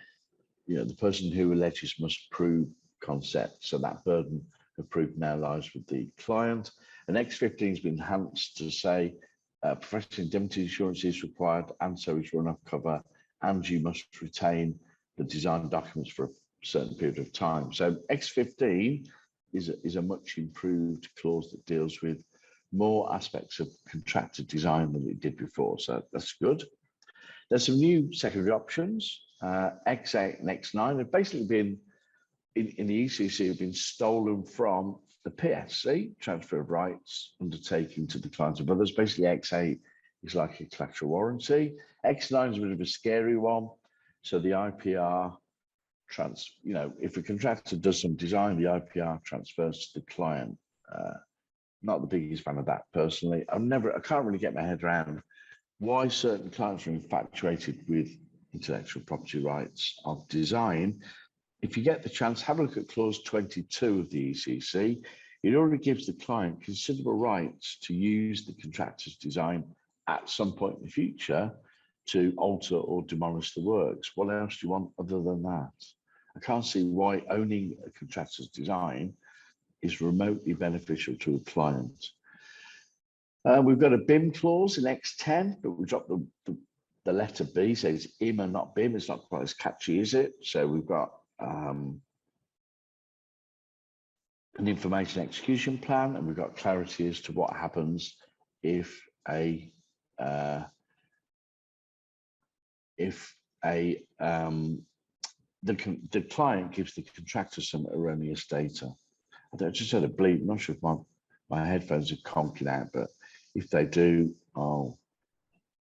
who alleges must prove concept. So that burden of proof now lies with the client. And X15 has been enhanced to say professional indemnity insurance is required, and so is run-off cover, and you must retain the design documents for a certain period of time. So X15 is a much improved clause that deals with more aspects of contractor design than it did before. So that's good. There's some new secondary options. X8 and X9 have basically been in the ECC have been stolen from the PSC, transfer of rights undertaking to the clients of others. Basically, X8 is like a collateral warranty. X9 is a bit of a scary one. So the IPR if a contractor does some design, the IPR transfers to the client. Not the biggest fan of that personally. I can't really get my head around why certain clients are infatuated with intellectual property rights of design. If you get the chance, have a look at clause 22 of the ECC. It already gives the client considerable rights to use the contractor's design at some point in the future to alter or demolish the works. What else do you want other than that? I can't see why owning a contractor's design is remotely beneficial to a client. We've got a BIM clause in X10, but we dropped the letter B, so it's IM and not BIM. It's not quite as catchy, is it? So we've got an information execution plan, and we've got clarity as to what happens if the client gives the contractor some erroneous data. I just had a bleep. I'm not sure if my headphones are conking out, but if they do, I'll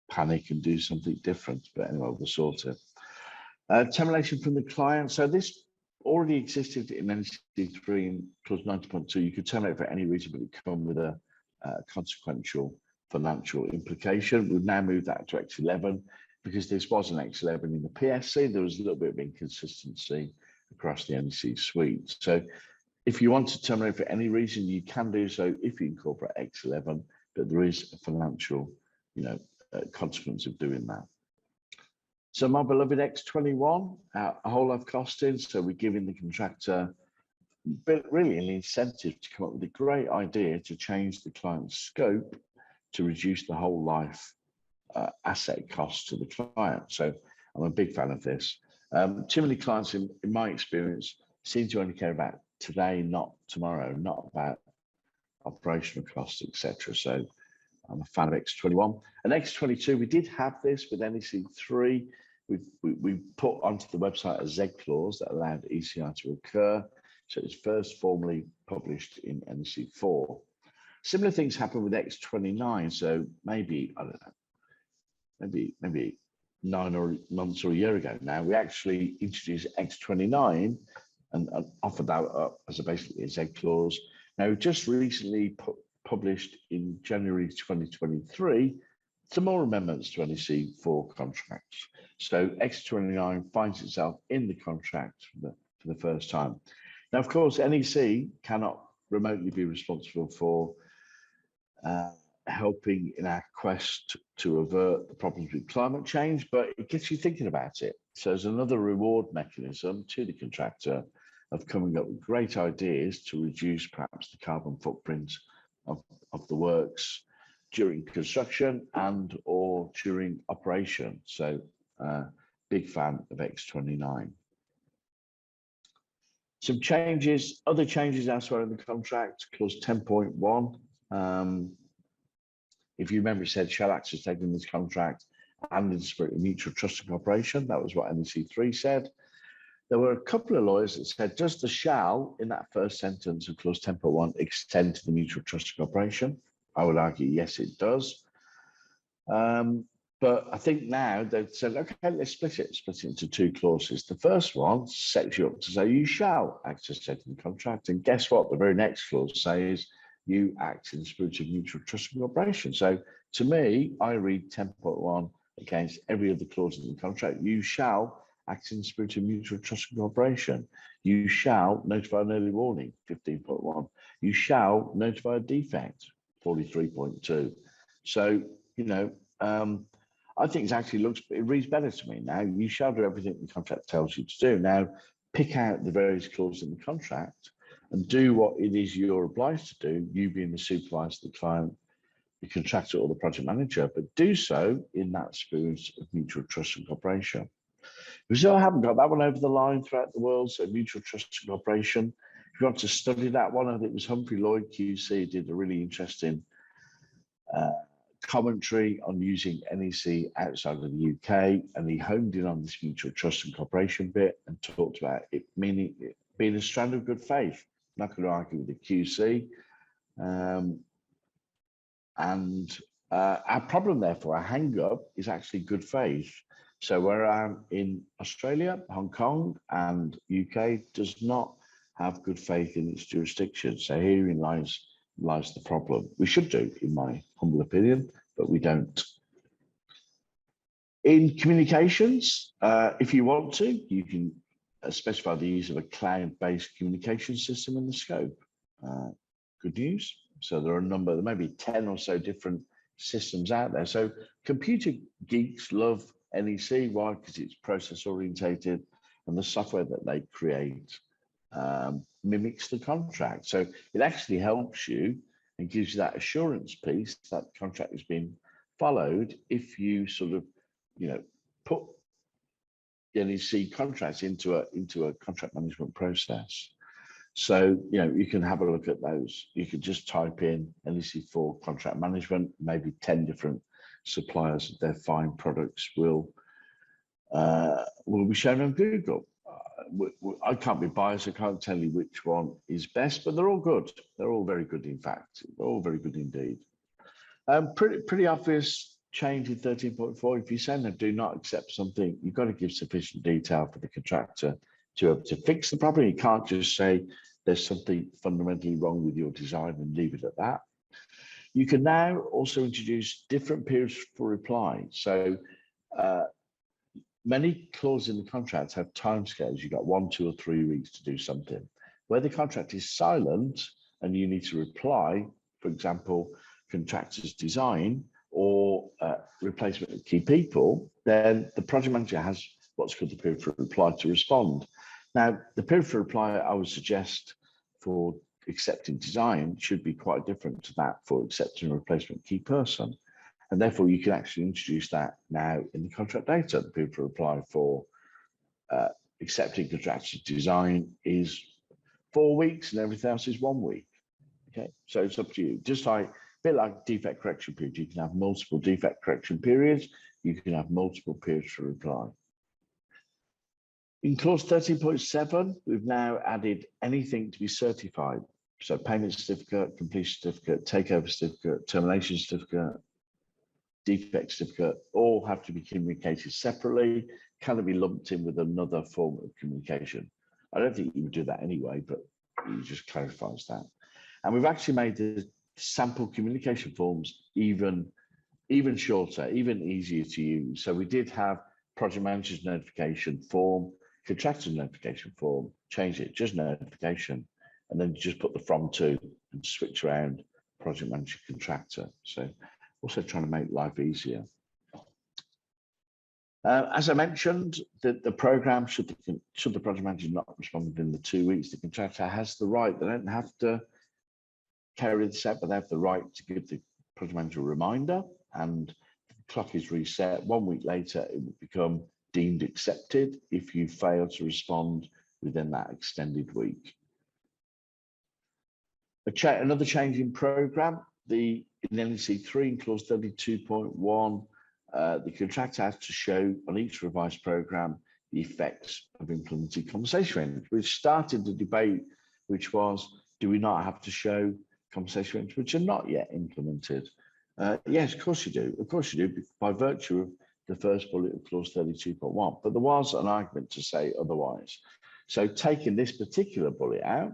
panic and do something different. But anyway, we'll sort it. Termination from the client. So this already existed in NEC3 in clause 90.2. You could terminate for any reason, but it come with a consequential financial implication. We've now moved that to X11. because this was an X11 in the PSC, there was a little bit of inconsistency across the NEC suite. So if you want to terminate for any reason, you can do so if you incorporate X11, but there is a financial, consequence of doing that. So my beloved X21, a whole life costing. So we're giving the contractor really an incentive to come up with a great idea to change the client's scope to reduce the whole life asset cost to the client. So I'm a big fan of this. Too many clients, in my experience, seem to only care about today, not tomorrow, not about operational costs, etc. So I'm a fan of X21. And X22, we did have this with NEC3. We put onto the website a Z clause that allowed ECI to occur. So it was first formally published in NEC4. Similar things happened with X29. So maybe, I don't know, maybe 9 months or a year ago now, we actually introduced X29 and offered that up as basically a Z clause. Now, just recently published in January 2023, some more amendments to NEC4 contracts. So X29 finds itself in the contract for the first time. Now, of course, NEC cannot remotely be responsible for helping in our quest to avert the problems with climate change, but it gets you thinking about it. So there's another reward mechanism to the contractor of coming up with great ideas to reduce perhaps the carbon footprint of the works during construction and or during operation. So big fan of X29. Some changes, other changes elsewhere in the contract, clause 10.1. If you remember, it said shall act as taken in this contract and in the spirit of mutual trust and cooperation. That was what NEC3 said. There were a couple of lawyers that said, does the shall in that first sentence of clause 10.1 extend to the mutual trust and cooperation? I would argue, yes, it does. But I think now they've said, okay, let's split it into two clauses. The first one sets you up to say you shall act as stated in the contract. And guess what? The very next clause says you act in the spirit of mutual trust and cooperation. So to me, I read 10.1 against every other clause in the contract. You shall act in the spirit of mutual trust and cooperation. You shall notify an early warning, 15.1. You shall notify a defect, 43.2. So, I think it reads better to me now. You shall do everything the contract tells you to do. Now, pick out the various clauses in the contract and do what it is you're obliged to do, you being the supervisor, the client, the contractor or the project manager, but do so in that spirit of mutual trust and cooperation. We still haven't got that one over the line throughout the world, so mutual trust and cooperation. If you want to study that one, I think it was Humphrey Lloyd QC did a really interesting commentary on using NEC outside of the UK, and he honed in on this mutual trust and cooperation bit and talked about it being a strand of good faith. I'm not going to argue with the QC. Our problem, therefore, our hang up is actually good faith. So where I'm in Australia, Hong Kong, and UK does not have good faith in its jurisdiction. So herein lies the problem. We should do, in my humble opinion, but we don't. In communications, if you want to, you can specify the use of a cloud-based communication system in the scope. Good news. So there may be 10 or so different systems out there. So computer geeks love NEC. Why? Because it's process orientated and the software that they create mimics the contract. So it actually helps you and gives you that assurance piece that the contract has been followed if you sort of, put the NEC contracts into a contract management process. So, you can have a look at those. You could just type in NEC4 contract management, maybe 10 different suppliers of their fine products will be shown on Google. I can't be biased. I can't tell you which one is best, but they're all good. They're all very good, in fact. They're all very good indeed. Pretty obvious change in 13.4. If you're saying they do not accept something, you've got to give sufficient detail for the contractor to be able to fix the problem. You can't just say there's something fundamentally wrong with your design and leave it at that. You can now also introduce different periods for reply. So many clauses in the contract have timescales. You've got 1, 2, or 3 weeks to do something. Where the contract is silent and you need to reply, for example, contractor's design or replacement of key people, then the project manager has what's called the period for reply to respond. Now, the period for reply, I would suggest for accepting design should be quite different to that for accepting a replacement key person. And therefore, you can actually introduce that now in the contract data. The period for reply for accepting contractor's design is 4 weeks and everything else is 1 week. Okay, so it's up to you. Just like a bit like defect correction period, you can have multiple defect correction periods. You can have multiple periods for reply. In clause 13.7, we've now added anything to be certified. So payment certificate, completion certificate, takeover certificate, termination certificate, defect certificate, all have to be communicated separately. Can it be lumped in with another form of communication? I don't think you would do that anyway, but it just clarifies that. And we've actually made the sample communication forms even shorter, even easier to use. So we did have project manager's notification form, contractor's notification form, change it, just notification, and then you just put the from to and switch around project manager contractor. So also trying to make life easier. As I mentioned, the program, should the project manager not respond within the 2 weeks, the contractor has the right. They don't have to carry this out, but they have the right to give the project manager a reminder, and the clock is reset. 1 week later, it will become deemed accepted if you fail to respond within that extended week. Another change in program, in NEC4 in clause 32.1, the contractor has to show on each revised program the effects of implementing compensation range, which started the debate, which was, do we not have to show compensation range which are not yet implemented? Yes, of course you do. Of course you do, by virtue of the first bullet of clause 32.1. But there was an argument to say otherwise. So taking this particular bullet out,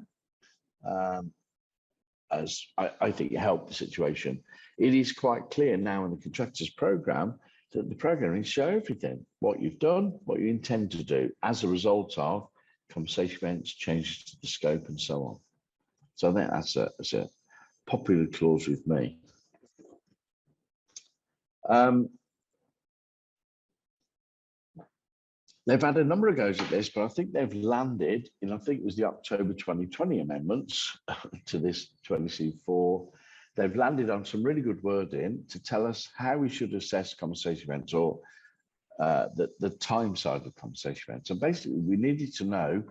as I think it helped the situation, it is quite clear now in the contractor's program that the program needs to show everything, what you've done, what you intend to do as a result of compensation events, changes to the scope, and so on. So I think that's a popular clause with me. They've had a number of goes at this, but I think they've landed in, I think it was the October 2020 amendments to this 20C4. They've landed on some really good wording to tell us how we should assess compensation events, or the time side of compensation events. And basically, we needed to know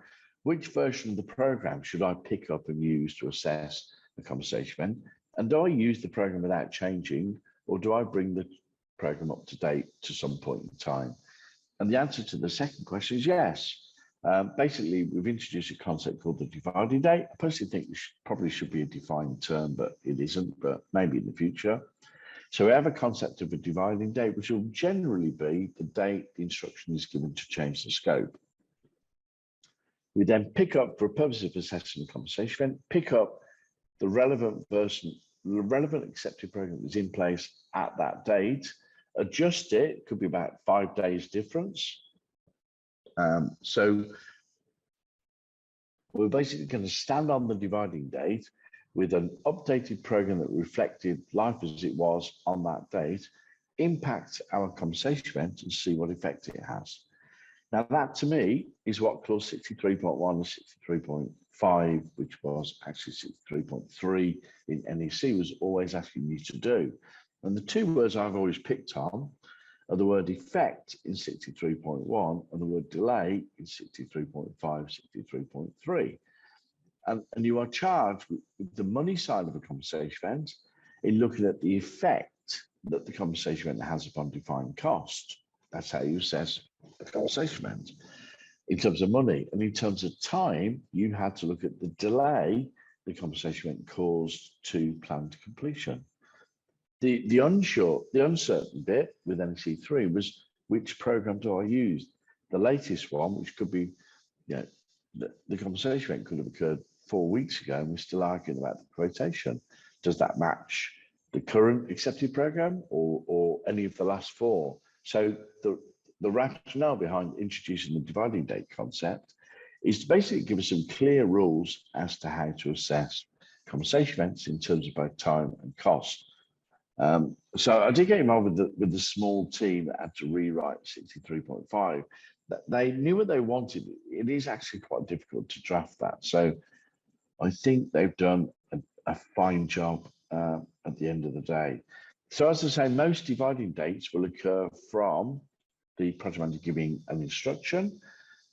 which version of the program should I pick up and use to assess the compensation event, and do I use the program without changing, or do I bring the program up to date to some point in time? And the answer to the second question is yes. Basically, we've introduced a concept called the dividing date. I personally think this probably should be a defined term, but it isn't, but maybe in the future. So we have a concept of a dividing date, which will generally be the date the instruction is given to change the scope. We then pick up, for a purpose of assessing the compensation event, pick up the relevant version, the relevant accepted program that's in place at that date, adjust it, could be about 5 days difference. So we're basically going to stand on the dividing date with an updated program that reflected life as it was on that date, impact our compensation event, and see what effect it has. Now that to me is what clause 63.1 and 63.5, which was actually 63.3 in NEC, was always asking you to do. And the two words I've always picked on are the word effect in 63.1 and the word delay in 63.5, 63.3. And you are charged with the money side of a compensation event in looking at the effect that the compensation event has upon defined cost. That's how you assess a compensation event in terms of money. And in terms of time, you had to look at the delay the compensation event caused to planned completion. The uncertain bit with NEC3 was, which program do I use? The latest one, which could be, you know, the compensation event could have occurred 4 weeks ago, and we're still arguing about the quotation. Does that match the current accepted program or any of the last four? So the rationale behind introducing the dividing date concept is to basically give us some clear rules as to how to assess compensation events in terms of both time and cost. So I did get involved with the small team that had to rewrite 63.5. They knew what they wanted. It is actually quite difficult to draft that. So I think they've done a fine job at the end of the day. So as I say, most dividing dates will occur from the project manager giving an instruction.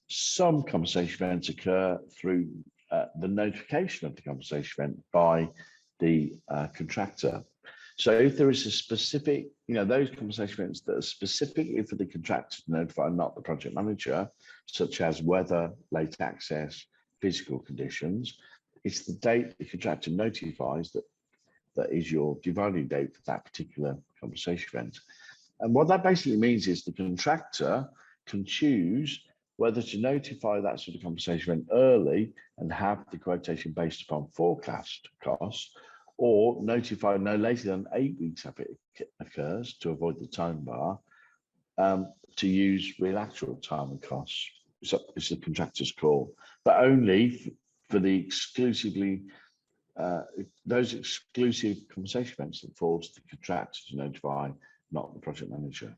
Some compensation events occur through the notification of the compensation event by the contractor. So if there is a specific, those compensation events that are specifically for the contractor to notify, not the project manager, such as weather, late access, physical conditions, it's the date the contractor notifies that is your dividing date for that particular compensation event. And what that basically means is the contractor can choose whether to notify that sort of compensation event early and have the quotation based upon forecast costs, or notify no later than 8 weeks after it occurs to avoid the time bar, to use real actual time and costs. So it's the contractor's call, but only for the exclusively those exclusive compensation events that falls to the contractor to notify, not the project manager.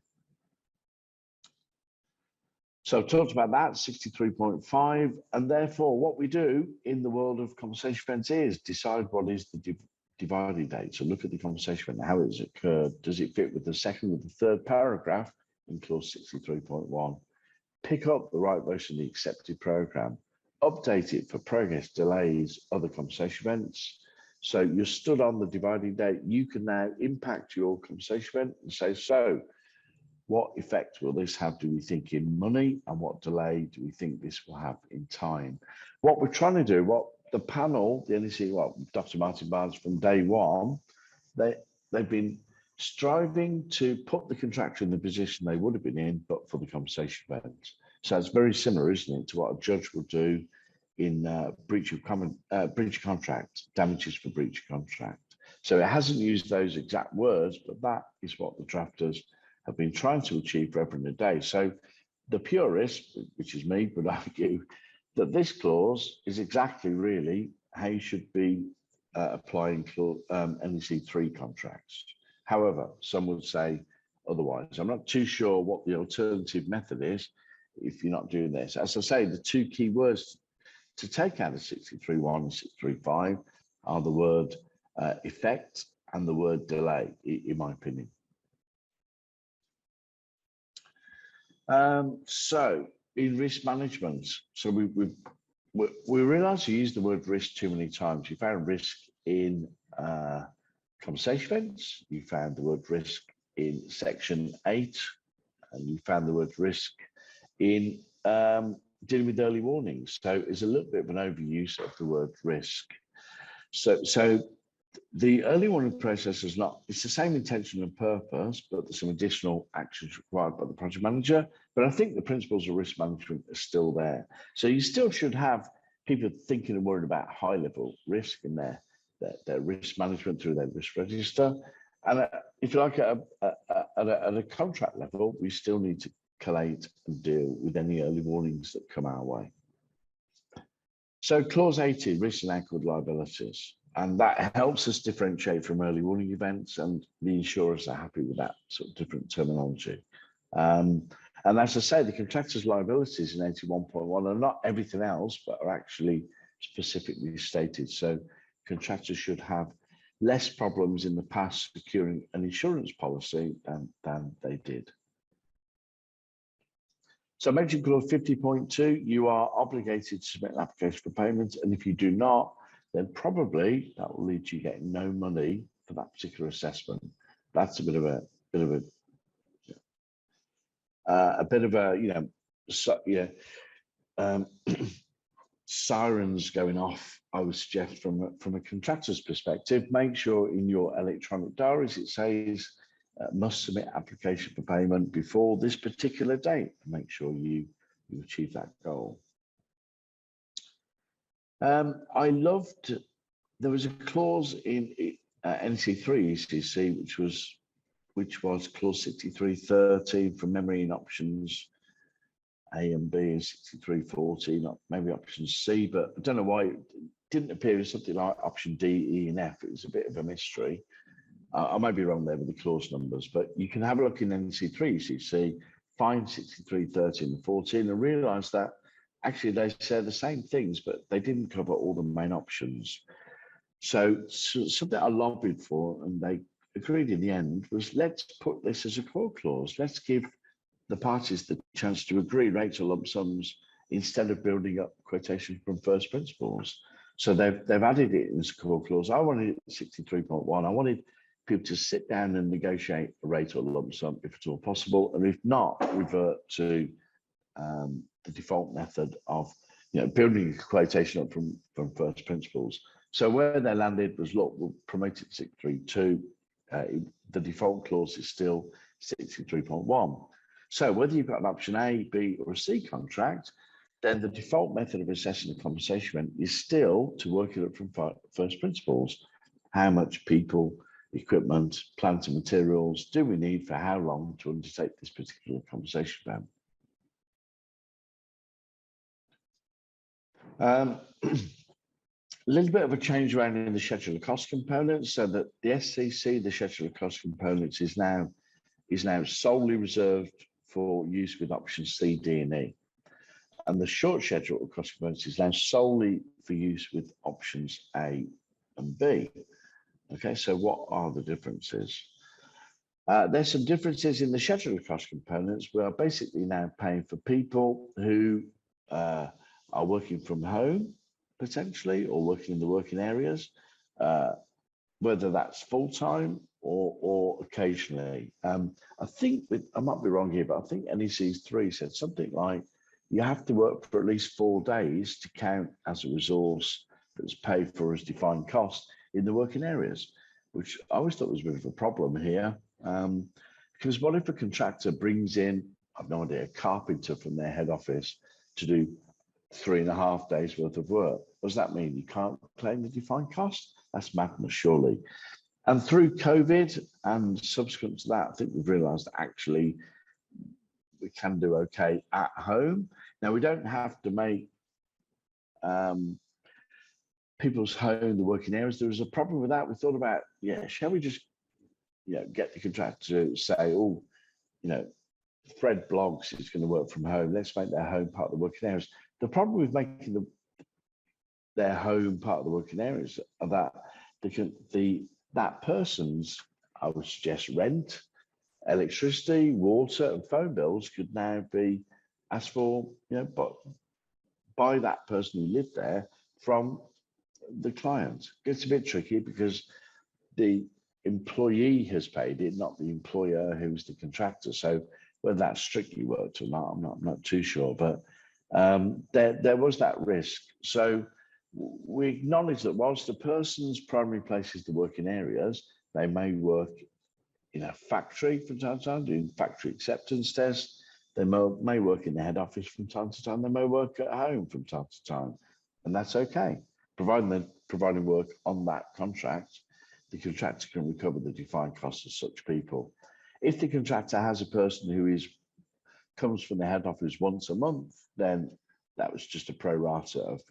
So I've talked about that, 63.5, and therefore what we do in the world of compensation events is decide what is the dividing date. So look at the compensation event, how it has occurred. Does it fit with the second or the third paragraph in clause 63.1? Pick up the right version of the accepted program, update it for progress, delays, other compensation events. So you're stood on the dividing date. You can now impact your compensation event and say, so what effect will this have, do we think, in money, and what delay do we think this will have in time? What we're trying to do, what the panel, the NEC, Dr. Martin Barnes from day one, they've been striving to put the contractor in the position they would have been in, but for the compensation event. So it's very similar, isn't it, to what a judge will do in breach of contract, damages for breach of contract. So it hasn't used those exact words, but that is what the drafters have been trying to achieve forever and a day. So the purist, which is me, would argue that this clause is exactly really how you should be applying NEC4 contracts. However, some would say otherwise. I'm not too sure what the alternative method is if you're not doing this. As I say, the two key words to take out of 63.1 and 63.5 are the word effect and the word delay, in my opinion. So in risk management, so we realized we used the word risk too many times. You found risk in compensation events, you found the word risk in section 8, and you found the word risk in dealing with early warnings. So it's a little bit of an overuse of the word risk. So the early warning process is not, it's the same intention and purpose, but there's some additional actions required by the project manager. But I think the principles of risk management are still there. So you still should have people thinking and worried about high level risk in their risk management through their risk register. And if you like, at a contract level, we still need to collate and deal with any early warnings that come our way. So clause 80, risks and outward liabilities. And that helps us differentiate from early warning events, and the insurers are happy with that sort of different terminology. And as I say, the contractor's liabilities in 81.1 are not everything else, but are actually specifically stated. So contractors should have less problems in the past securing an insurance policy than they did. So I mentioned clause 50.2, you are obligated to submit an application for payment, and if you do not, then probably that will lead to you getting no money for that particular assessment. That's a bit of a sirens going off. I would suggest from a contractor's perspective, make sure in your electronic diaries it says must submit application for payment before this particular date, and make sure you achieve that goal. I loved, there was a clause in NEC4 ECC, which was which was clause 63.13 from memory in options A and B, and 63.14, not maybe option C, but I don't know why it didn't appear as something like option D, E, and F. It was a bit of a mystery. I might be wrong there with the clause numbers, but you can have a look in NEC3, so you see find 63.13 and 14 and realize that actually they say the same things, but they didn't cover all the main options. So something I lobbied for, and they agreed in the end, was let's put this as a core clause. Let's give the parties the chance to agree rates or lump sums instead of building up quotation from first principles. So they've added it as a core clause. I wanted it at 63.1. I wanted people to sit down and negotiate a rate or lump sum if at all possible, and if not, revert to the default method of building a quotation up from first principles. So where they landed was, look, we'll promote it to 632. The default clause is still 63.1. So whether you've got an option A, B, or a C contract, then the default method of assessing the compensation rent is still to work it up from first principles. How much people, equipment, plant and materials do we need for how long to undertake this particular compensation plan? A little bit of a change around in the schedule of cost components, so that the SCC, the schedule of cost components, is now solely reserved for use with options C, D, and E. And the short schedule of cost components is now solely for use with options A and B. Okay, so what are the differences? There's some differences in the schedule of cost components. We are basically now paying for people who are working from home, potentially, or working in the working areas, whether that's full-time or occasionally. I think, I might be wrong here, but I think NEC3 said something like, you have to work for at least 4 days to count as a resource that's paid for as defined cost in the working areas, which I always thought was a bit of a problem here. Because what if a contractor brings in, I've no idea, a carpenter from their head office to do 3.5 days worth of work? What does that mean? You can't claim the defined cost? That's madness, surely. And through COVID and subsequent to that, I think we've realized that actually we can do okay at home. Now, we don't have to make people's home the working areas. There was a problem with that. We thought about, shall we just get the contractor to say, oh, Fred Bloggs is going to work from home. Let's make their home part of the working areas. The problem with making their home part of the working areas are that that person's, I would suggest, rent, electricity, water, and phone bills could now be asked for, but by that person who lived there from the client. It gets a bit tricky because the employee has paid it, not the employer who's the contractor. So whether that's strictly worked or not, I'm not too sure, but there was that risk. So we acknowledge that whilst the person's primary place is the working areas, they may work in a factory from time to time, doing factory acceptance tests. They may work in the head office from time to time. They may work at home from time to time, and that's okay. Providing work on that contract, the contractor can recover the defined costs of such people. If the contractor has a person who comes from the head office once a month, then that was just a pro rata of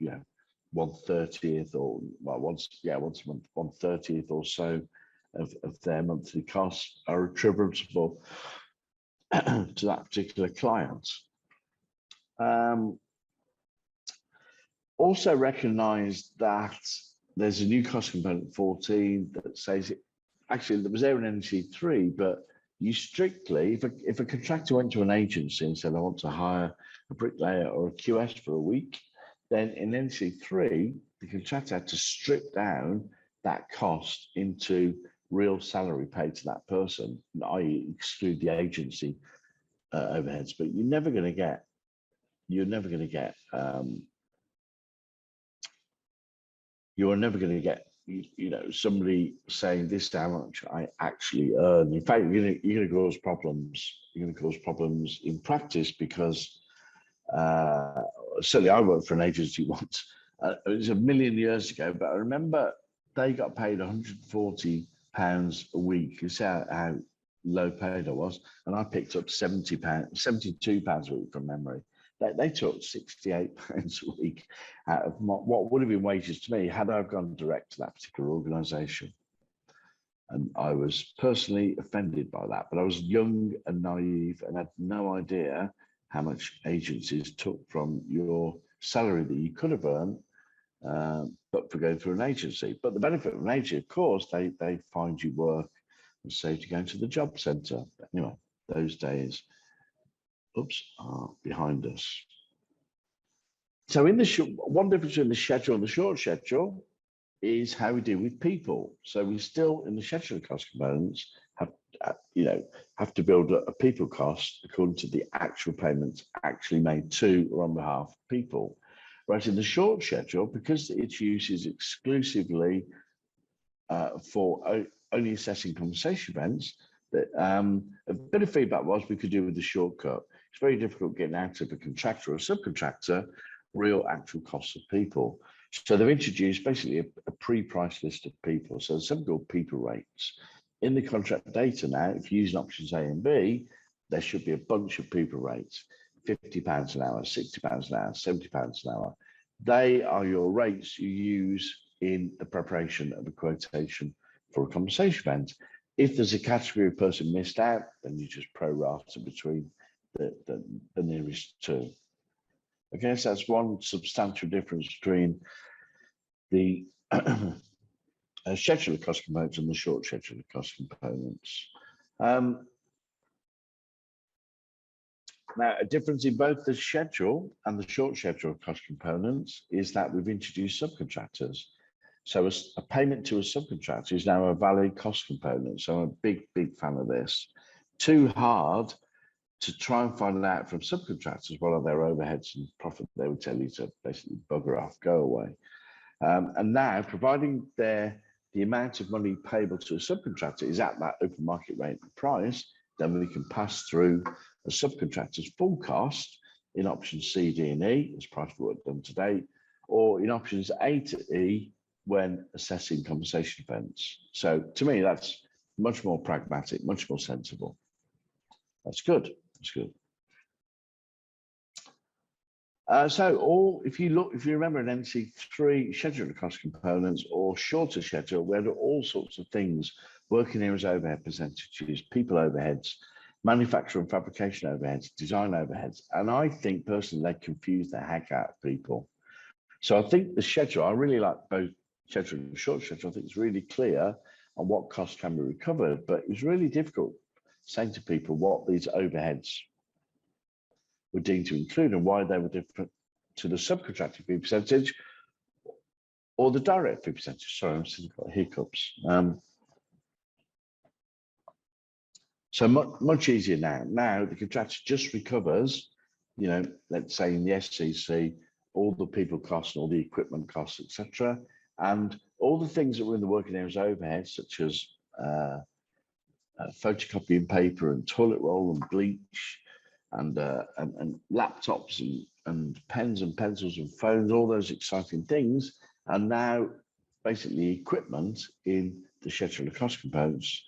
1/30th, or once a month, 1/30th or so of their monthly costs are attributable to that particular client. Also recognize that there's a new cost component 14 that says actually that was there in NEC3, but you strictly, if a contractor went to an agency and said, I want to hire a bricklayer or a QS for a week, then in NEC3, the contractor had to strip down that cost into real salary paid to that person, i.e. exclude the agency overheads. But you're never going to get somebody saying this is how much I actually earn. In fact, you're going to cause problems. You're going to cause problems in practice because certainly I worked for an agency once. It was a million years ago, but I remember they got paid £140 a week. You see how low paid I was, and I picked up £72 a week from memory. They took £68 a week out of what would have been wages to me had I gone direct to that particular organisation. And I was personally offended by that, but I was young and naive and had no idea how much agencies took from your salary that you could have earned, but for going through an agency. But the benefit of an agency, of course, they find you work and save you going to the job centre. Anyway, those days, are behind us. So in the one difference between the schedule and the short schedule is how we deal with people. So we still, in the scheduler cost components, have to build a people cost according to the actual payments actually made to or on behalf of people. Whereas in the short schedule, because its use is exclusively for only assessing compensation events, that a bit of feedback was we could do with the shortcut. It's very difficult getting out of a contractor or a subcontractor real actual costs of people. So they've introduced basically a pre-price list of people. So something called people rates. In the contract data now, if you're using options A and B, there should be a bunch of people rates, £50 an hour, £60 an hour, £70 an hour. They are your rates you use in the preparation of a quotation for a compensation event. If there's a category of person missed out, then you just pro-rata between the nearest two. Okay, so that's one substantial difference between the scheduler cost components and the short scheduler cost components. Now, a difference in both the schedule and the short schedule cost components is that we've introduced subcontractors. So a payment to a subcontractor is now a valid cost component. So I'm a big, big fan of this. Too hard to try and find out from subcontractors what are their overheads and profit. They would tell you to basically bugger off, go away. And now, providing the amount of money payable to a subcontractor is at that open market rate price, then we can pass through a subcontractor's full cost in options C, D, and E, as price for work done to date, or in options A to E when assessing compensation events. So to me, that's much more pragmatic, much more sensible. That's good. That's good. If you remember an NEC4 scheduler cost components or shorter schedule, we had all sorts of things, working areas overhead percentages, people overheads, manufacturing and fabrication overheads, design overheads. And I think personally, they confuse the heck out of people. So I think the schedule, I really like both schedule and short schedule. I think it's really clear on what costs can be recovered, but it was really difficult saying to people what these overheads were deemed to include and why they were different to the subcontracting fee percentage or the direct fee percentage. Sorry, I'm still got hiccups. So much easier now. Now the contractor just recovers, let's say in the SCC, all the people costs and all the equipment costs, etc., and all the things that were in the working areas overhead, such as photocopying paper and toilet roll and bleach and laptops and pens and pencils and phones, all those exciting things, are now basically equipment in the scheduler cost components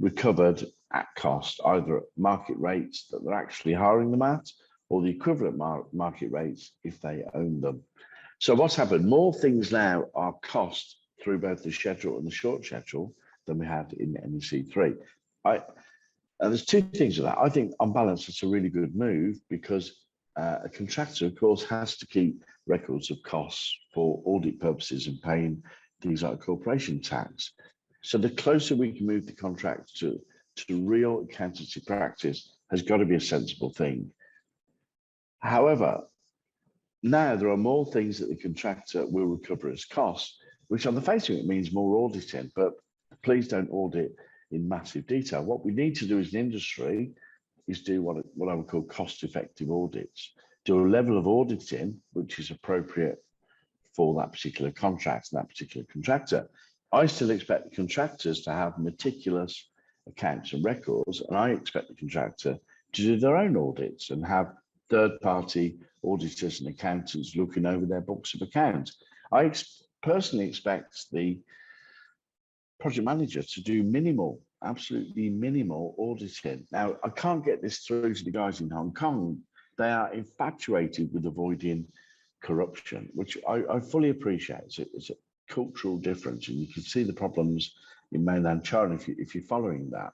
recovered at cost, either at market rates that they're actually hiring them at, or the equivalent market rates if they own them. So what's happened? More things now are cost through both the schedule and the short schedule than we had in NEC4. There's two things with that. I think on balance, it's a really good move because a contractor, of course, has to keep records of costs for audit purposes and paying things like corporation tax. So the closer we can move the contract to real accountancy practice has got to be a sensible thing. However, now there are more things that the contractor will recover as costs, which on the face of it means more auditing, but please don't audit in massive detail. What we need to do as an industry is do what I would call cost-effective audits, do a level of auditing which is appropriate for that particular contract and that particular contractor. I still expect the contractors to have meticulous accounts and records, and I expect the contractor to do their own audits and have third-party auditors and accountants looking over their books of accounts. I personally expect the project manager to do minimal, absolutely minimal auditing. Now, I can't get this through to the guys in Hong Kong. They are infatuated with avoiding corruption, which I fully appreciate. It's a cultural difference, and you can see the problems in mainland China if you're following that.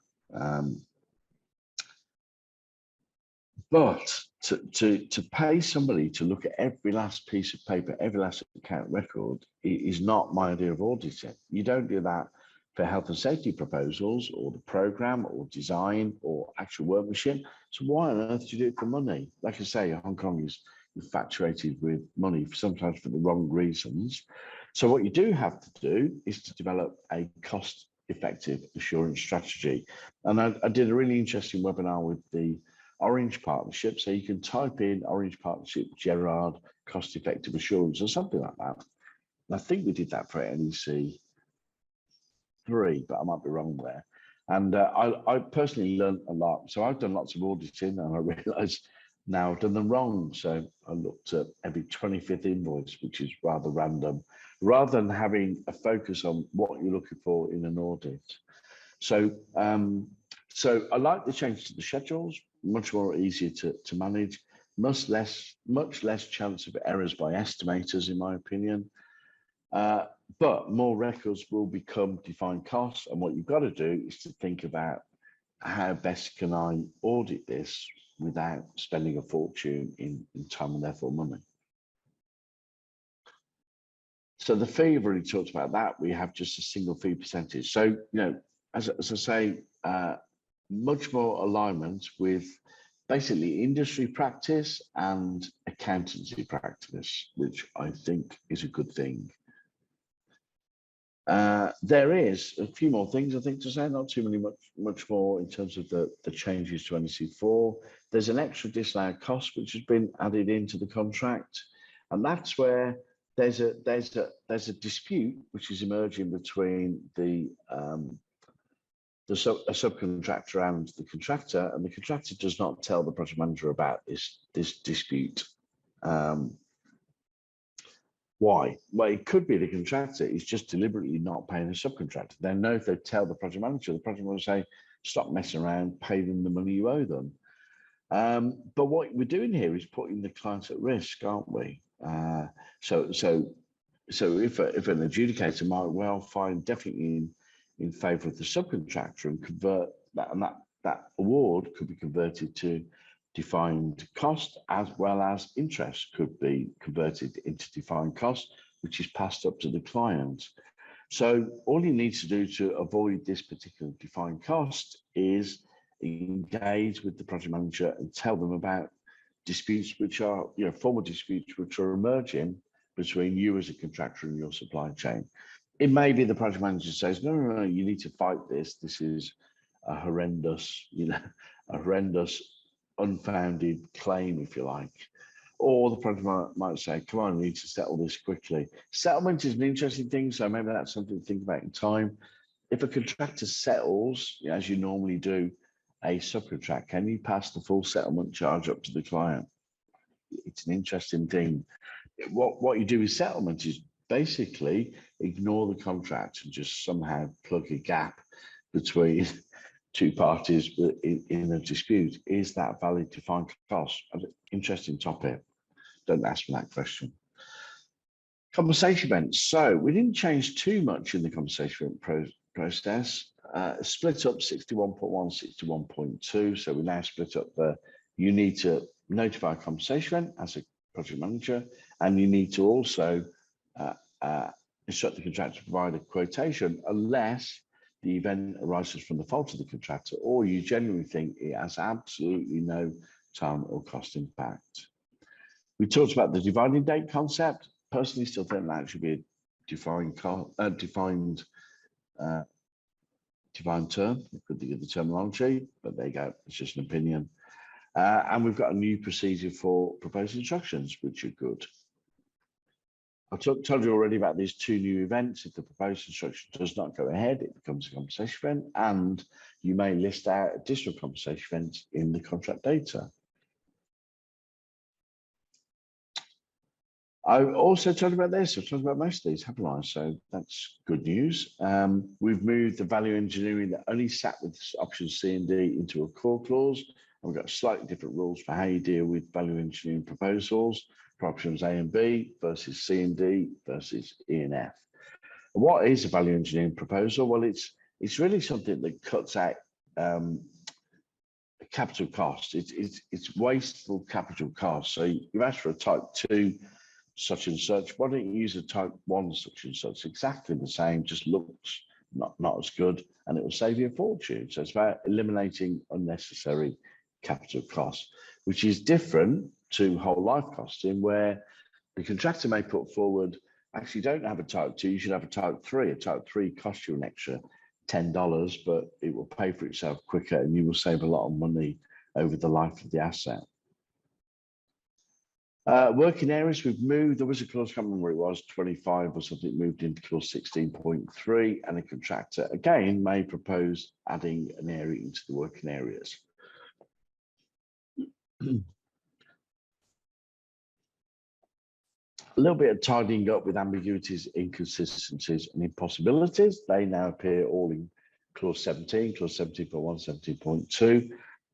But to pay somebody to look at every last piece of paper, every last account record is not my idea of auditing. You don't do that for health and safety proposals or the program or design or actual workmanship. So why on earth do you do it for money? Like I say, Hong Kong is infatuated with money, sometimes for the wrong reasons. So what you do have to do is to develop a cost-effective assurance strategy. And I did a really interesting webinar with the Orange Partnership. So you can type in Orange Partnership, Gerard, cost-effective assurance or something like that. And I think we did that for NEC 3, but I might be wrong there. And I personally learned a lot. So I've done lots of auditing and I realized now I've done them wrong. So I looked at every 25th invoice, which is rather random, rather than having a focus on what you're looking for in an audit. So, so I like the change to the schedules, much more easier to manage, much less chance of errors by estimators, in my opinion. But more records will become defined costs. And what you've got to do is to think about how best can I audit this without spending a fortune in time and therefore money. So the fee, I've already talked about that. We have just a single fee percentage. So, you know, as I say, much more alignment with basically industry practice and accountancy practice, which I think is a good thing. There is a few more things I think to say, not too many much more in terms of the changes to NEC4. There's an extra disallowed cost which has been added into the contract, and that's where there's a dispute which is emerging between a subcontractor and the contractor, and the contractor does not tell the project manager about this dispute. Why? Well, it could be the contractor is just deliberately not paying the subcontractor. They know if they tell the project manager will say, stop messing around, pay them the money you owe them. But what we're doing here is putting the client at risk, aren't we? So if an adjudicator might well find definitely in favour of the subcontractor and convert that, and that award could be converted to defined cost, as well as interest could be converted into defined cost, which is passed up to the client. So all you need to do to avoid this particular defined cost is engage with the project manager and tell them about disputes which are, you know, formal disputes which are emerging between you as a contractor and your supply chain. It may be the project manager says, no, you need to fight this. This is a horrendous, a horrendous unfounded claim, if you like. Or the project might say, come on, we need to settle this quickly. Settlement is an interesting thing, so maybe that's something to think about in time. If a contractor settles, as you normally do, a subcontract, can you pass the full settlement charge up to the client? It's an interesting thing. What you do with settlement is basically ignore the contract and just somehow plug a gap between two parties in a dispute. Is that valid defined cost? Interesting topic. Don't ask me that question. Compensation events. So we didn't change too much in the compensation process. Split up 61.1, 61.2. So we now split up you need to notify a compensation event as a project manager, and you need to also instruct the contractor to provide a quotation unless the event arises from the fault of the contractor, or you genuinely think it has absolutely no time or cost impact. We talked about the dividing date concept. Personally, still think that should be a defined term. I could think of the terminology, but there you go. It's just an opinion. And we've got a new procedure for proposed instructions, which are good. I told you already about these two new events. If the proposed instruction does not go ahead, it becomes a compensation event, and you may list out additional compensation events in the contract data. I've also talked about this. I've talked about most of these, haven't I? So that's good news. We've moved the value engineering that only sat with options C and D into a core clause. And we've got slightly different rules for how you deal with value engineering proposals for options A and B versus C and D versus E and F. And what is a value engineering proposal? Well, it's really something that cuts out capital cost. It's wasteful capital cost. So you've asked for a type 2 such and such. Why don't you use a type 1 such and such? Exactly the same, just looks not as good, and it will save you a fortune. So it's about eliminating unnecessary capital costs, which is different to whole life costing, where the contractor may put forward, actually don't have a type 2, you should have a type 3. A type 3 costs you an extra $10, but it will pay for itself quicker and you will save a lot of money over the life of the asset. Working areas, we've moved, there was a clause, I can't remember where it was, 25 or something, moved into clause 16.3, and a contractor, again, may propose adding an area into the working areas. A little bit of tidying up with ambiguities, inconsistencies, and impossibilities. They now appear all in clause 17, clause 17.1, 17.2.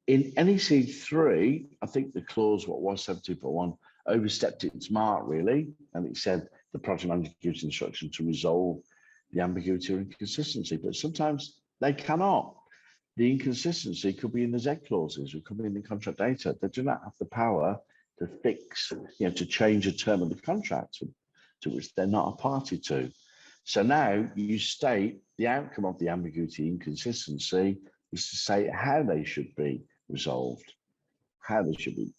In NEC3, I think the clause, what was 17.1, overstepped its mark, really, and it said the project manager gives instruction to resolve the ambiguity or inconsistency, but sometimes they cannot. The inconsistency could be in the Z clauses, it could be in the contract data. They do not have the power to fix, to change a term of the contract to which they're not a party to. So now you state the outcome of the ambiguity inconsistency is to say how they should be resolved, how they should be.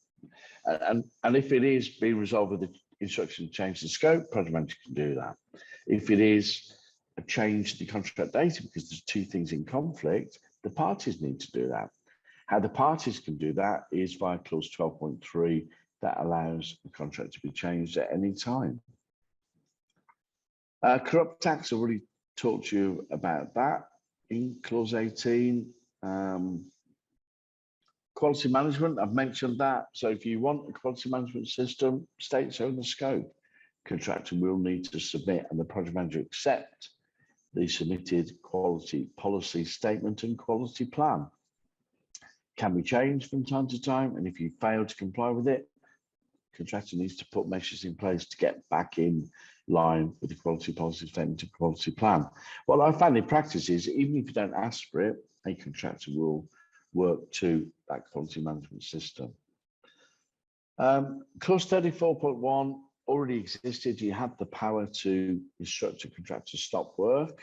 And if it is being resolved with the instruction to change the scope, project manager can do that. If it is a change to the contract data because there's two things in conflict, the parties need to do that. How the parties can do that is via clause 12.3 that allows the contract to be changed at any time. Corrupt tax, I've already talked to you about that. In clause 18, quality management, I've mentioned that. So if you want a quality management system, state so in the scope. Contractor will need to submit and the project manager accept the submitted quality policy statement and quality plan. Can be changed from time to time, and if you fail to comply with it, contractor needs to put measures in place to get back in line with the quality policy statement and quality plan. What I found in practice is, even if you don't ask for it, a contractor will work to that quality management system. Clause 34.1 already existed. You had the power to instruct a contractor to stop work.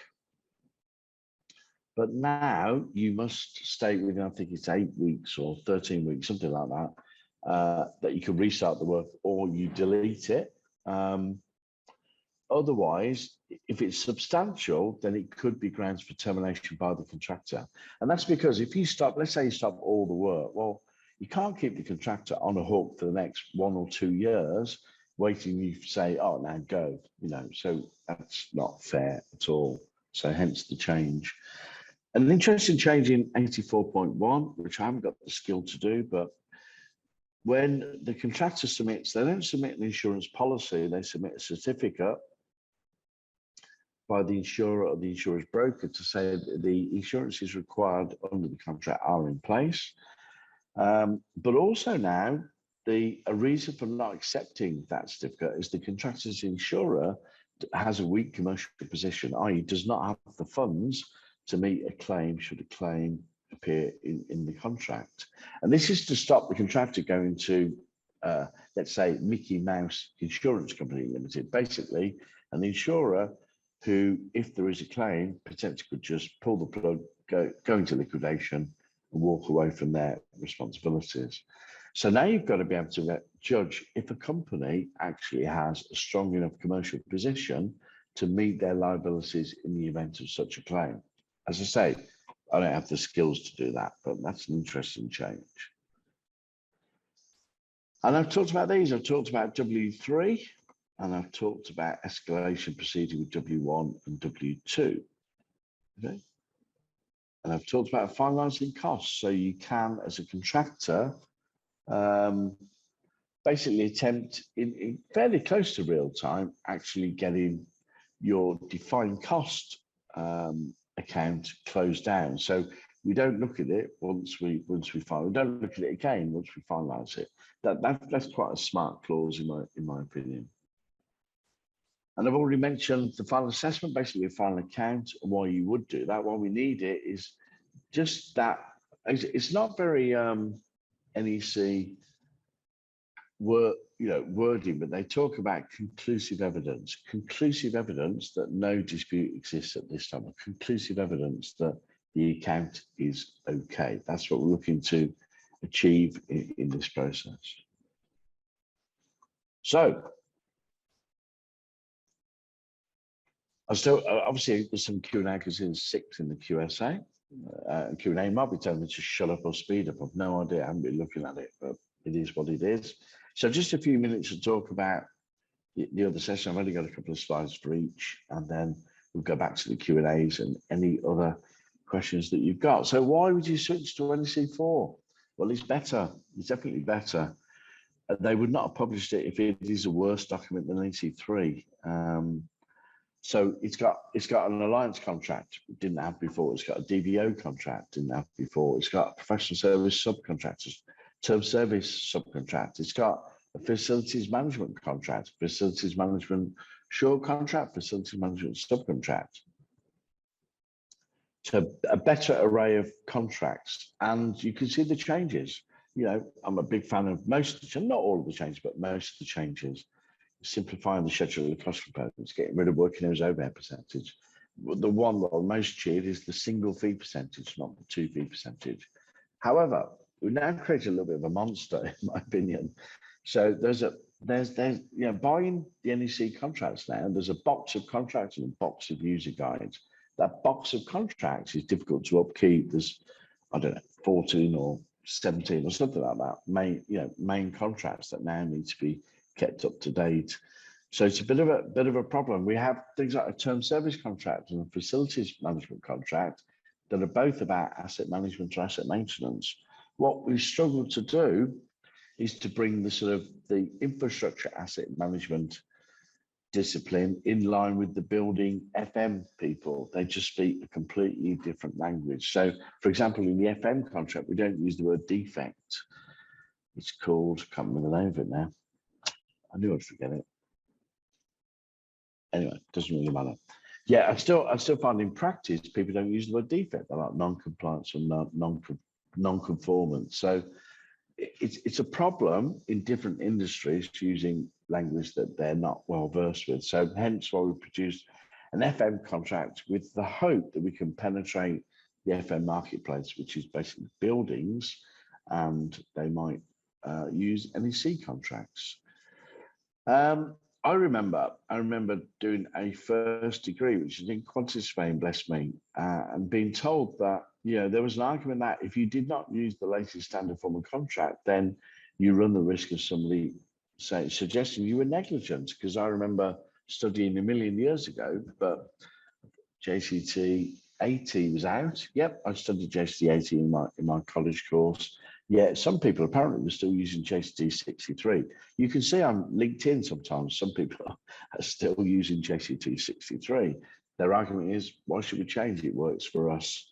But now you must state within, I think it's 8 weeks or 13 weeks, something like that, that you can restart the work or you delete it. Otherwise, if it's substantial, then it could be grounds for termination by the contractor. And that's because if you stop, let's say you stop all the work, well, you can't keep the contractor on a hook for the next 1 or 2 years, waiting you say, oh, now go, so that's not fair at all. So hence the change. An interesting change in 84.1, which I haven't got the skill to do, but when the contractor submits, they don't submit an insurance policy, they submit a certificate by the insurer or the insurer's broker to say that the insurances required under the contract are in place. But also now, a reason for not accepting that certificate is the contractor's insurer has a weak commercial position, i.e. does not have the funds to meet a claim should a claim appear in the contract. And this is to stop the contractor going to, let's say, Mickey Mouse Insurance Company Limited, basically an insurer who, if there is a claim, potentially could just pull the plug, go into liquidation and walk away from their responsibilities. So now you've got to be able to judge if a company actually has a strong enough commercial position to meet their liabilities in the event of such a claim. As I say, I don't have the skills to do that, but that's an interesting change. And I've talked about these. I've talked about W3, and I've talked about escalation procedure with W1 and W2. Okay. And I've talked about finalising costs. So you can, as a contractor, basically attempt in fairly close to real time, actually getting your defined cost account closed down. So we don't look at it once we finally, we don't look at it again once we finalize it. That's quite a smart clause in my opinion. And I've already mentioned the final assessment, basically a final account, and why you would do that. Why we need it is just that it's not very NEC wording, but they talk about conclusive evidence that no dispute exists at this time, conclusive evidence that the account is okay. That's what we're looking to achieve in this process. So I still obviously there's some Q&A because there's 6 in the QSA. Q&A might be telling me to shut up or speed up. I've no idea. I haven't been looking at it, but it is what it is. So just a few minutes to talk about the other session. I've only got a couple of slides for each, and then we'll go back to the Q&As and any other questions that you've got. So why would you switch to NEC4? Well, it's better. It's definitely better. They would not have published it if it is a worse document than NEC3. So it's got an alliance contract, it didn't have before. It's got a DVO contract, didn't have before. It's got professional service subcontractors, term service subcontract. It's got a facilities management contract, facilities management short contract, facilities management subcontract. So a better array of contracts, and you can see the changes. You know, I'm a big fan of most of the, not all of the changes, but most of the changes. Simplifying the schedule of cost components, getting rid of working hours overhead percentage. The one that I'm most cheered is the single fee percentage, not the 2 fee percentage. However, we've now created a little bit of a monster, in my opinion. So there's you know, buying the NEC contracts now, there's a box of contracts and a box of user guides. That box of contracts is difficult to upkeep. There's, I don't know, 14 or 17 or something like that main contracts that now need to be kept up to date. So it's a bit of a problem. We have things like a term service contract and a facilities management contract that are both about asset management or asset maintenance. What we struggle to do is to bring the sort of the infrastructure asset management discipline in line with the building FM people. They just speak a completely different language. So for example, in the FM contract, we don't use the word defect. It's called, I can't remember the name of it now. I knew I'd forget it. Anyway, doesn't really matter. Yeah, I still find in practice people don't use the word defect. They're like non-compliance or non-conformance. So it's a problem in different industries using language that they're not well versed with. So hence why we produced an FM contract with the hope that we can penetrate the FM marketplace, which is basically buildings, and they might use NEC contracts. I remember doing a first degree, which is in quantity surveying, bless me, and being told that, you know, there was an argument that if you did not use the latest standard form of contract, then you run the risk of somebody suggesting you were negligent. Because I remember studying a million years ago, but JCT 80 was out. Yep, I studied JCT 80 in my college course. Yeah, some people apparently were still using JCT 63. You can see on LinkedIn sometimes some people are still using JCT 63. Their argument is, why should we change? It works for us.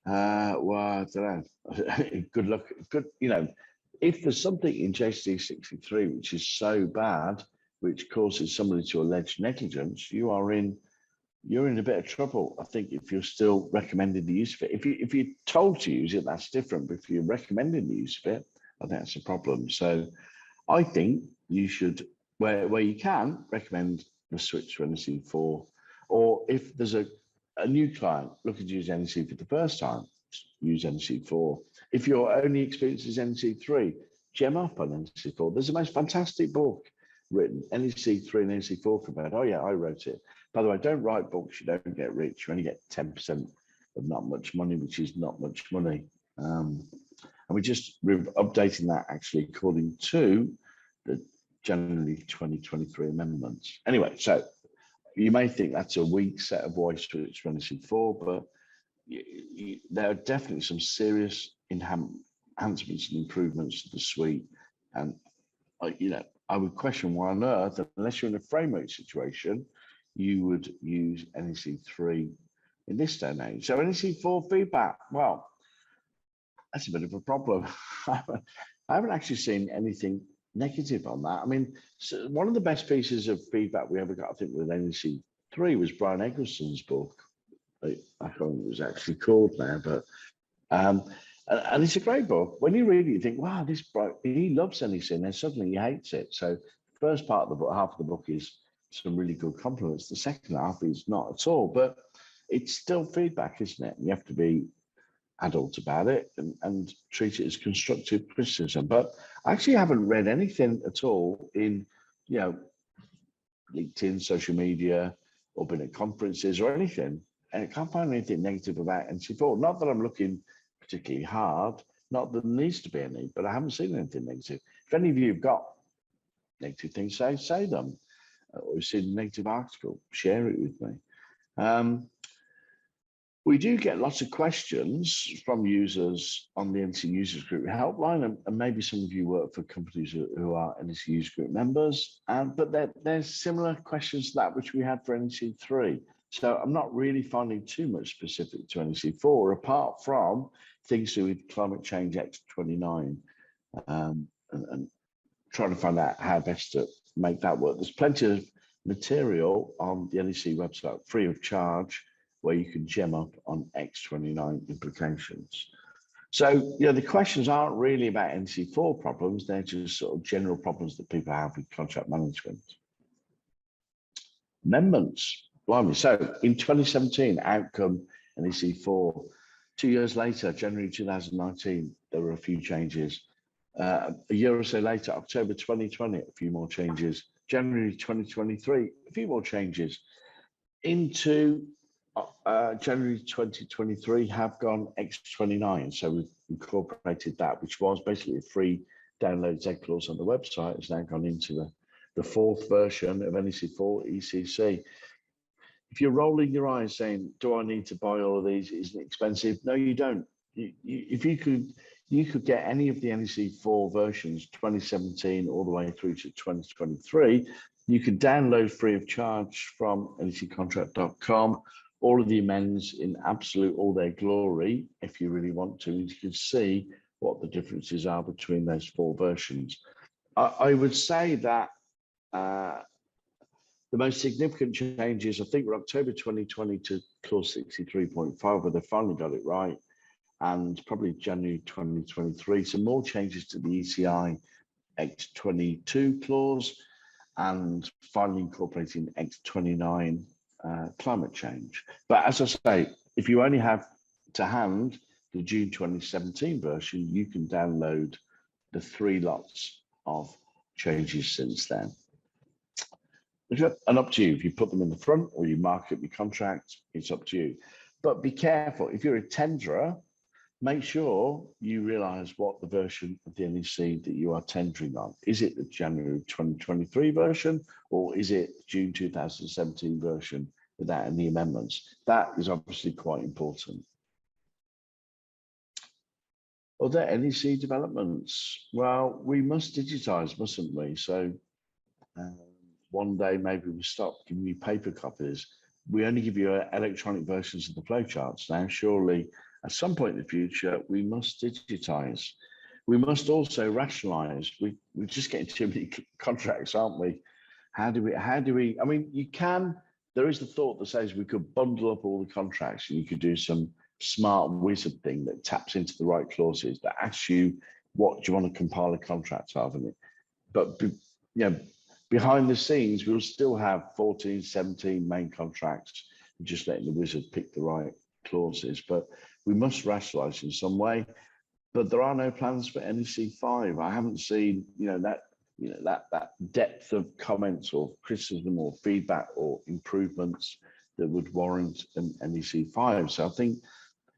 Well, I don't know. Good luck. Good, you know, if there's something in JCT 63 which is so bad, which causes somebody to allege negligence, you're in a bit of trouble. I think if you're still recommending the use of it, if you're told to use it, that's different. But if you're recommending the use of it, I think that's a problem. So I think you should, where you can, recommend the switch to NEC4, or if there's a new client looking to use NEC for the first time, use NEC4. If your only experience is NEC3, gem up on NEC4. There's the most fantastic book written, NEC3 and NEC4 compared. Oh yeah, I wrote it. By the way, don't write books, you don't get rich. You only get 10% of not much money, which is not much money. And we're updating that actually according to the January 2023 amendments. Anyway, so you may think that's a weak set of voice for NEC4, but there are definitely some serious enhancements and improvements to the suite. And I would question why on earth, unless you're in a framework situation, you would use NEC3 in this day and age. So NEC4 feedback, well, that's a bit of a problem. I haven't actually seen anything negative on that. I mean, so one of the best pieces of feedback we ever got, I think, with NEC3 was Brian Eggleston's book. I can't remember what it was actually called now, but and it's a great book. When you read it, you think, wow, he loves NEC, and then suddenly he hates it. So the first part of the book, half of the book is some really good compliments. The second half is not at all, but it's still feedback, isn't it? You have to be adult about it and treat it as constructive criticism. But I actually haven't read anything at all in, LinkedIn, social media, or been at conferences or anything. And I can't find anything negative about NEC4. Not that I'm looking particularly hard, not that there needs to be any, but I haven't seen anything negative. If any of you have got negative things, say them. Or you've seen a negative article, share it with me. We do get lots of questions from users on the NEC Users Group helpline, and maybe some of you work for companies who are NEC Users Group members, but there's similar questions to that which we had for NEC3. So I'm not really finding too much specific to NEC4, apart from things to do with climate change X29, and trying to find out how best to make that work. There's plenty of material on the NEC website, free of charge, where you can gem up on X29 implications. So, the questions aren't really about NEC4 problems, they're just sort of general problems that people have with contract management. Amendments, blimey. So in 2017, outcome NEC4. 2 years later, January 2019, there were a few changes. A year or so later, October 2020, a few more changes. January 2023, a few more changes. Into January 2023 have gone X29. So we've incorporated that, which was basically a free download Z clause on the website. It's now gone into the fourth version of NEC4 ECC. If you're rolling your eyes saying, do I need to buy all of these? Isn't it expensive? No, you don't. If you could get any of the NEC4 versions, 2017 all the way through to 2023, you could download free of charge from neccontract.com, all of the amends in absolute all their glory, if you really want to. You can see what the differences are between those four versions. I would say that the most significant changes, I think, were October 2020 to clause 63.5, where they finally got it right, and probably January 2023. Some more changes to the ECI X22 clause, and finally incorporating X29 climate change. But as I say, if you only have to hand the June 2017 version, you can download the 3 lots of changes since then. And up to you, if you put them in the front or you mark up your contract, it's up to you. But be careful, if you're a tenderer, make sure you realize what the version of the NEC that you are tendering on. Is it the January 2023 version, or is it June 2017 version without any amendments? That is obviously quite important. Other NEC developments? Well, we must digitize, mustn't we? So one day maybe we stop giving you paper copies. We only give you electronic versions of the flowcharts now. Surely at some point in the future, we must digitize. We must also rationalize. We're just getting too many contracts, aren't we? How do we, I mean, there is the thought that says we could bundle up all the contracts and you could do some smart wizard thing that taps into the right clauses that asks you, what do you want to compile a contract of in it? But, behind the scenes, we'll still have 14, 17 main contracts, just letting the wizard pick the right clauses. But we must rationalize in some way. But there are no plans for NEC5. I haven't seen, that depth of comments or criticism or feedback or improvements that would warrant an NEC5. So I think,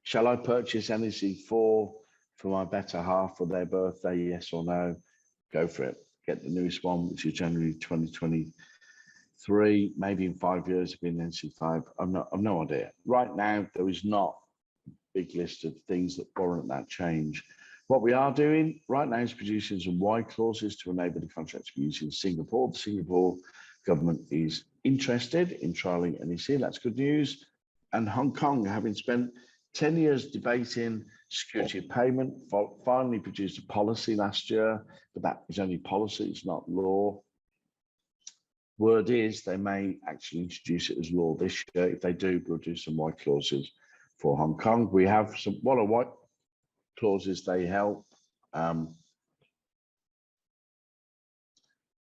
shall I purchase NEC4 for my better half for their birthday? Yes or no? Go for it. Get the newest one, which is January 2023. Maybe in 5 years it'll be an NEC5. I've no idea. Right now, there is not a big list of things that warrant that change. What we are doing right now is producing some Y clauses to enable the contract to be used in Singapore. The Singapore government is interested in trialling NEC. That's good news. And Hong Kong, having spent 10 years debating security of payment, finally produced a policy last year, but that is only policy, it's not law. Word is they may actually introduce it as law this year. If they do, we'll do some Y clauses for Hong Kong. We have some, what are Y clauses? They help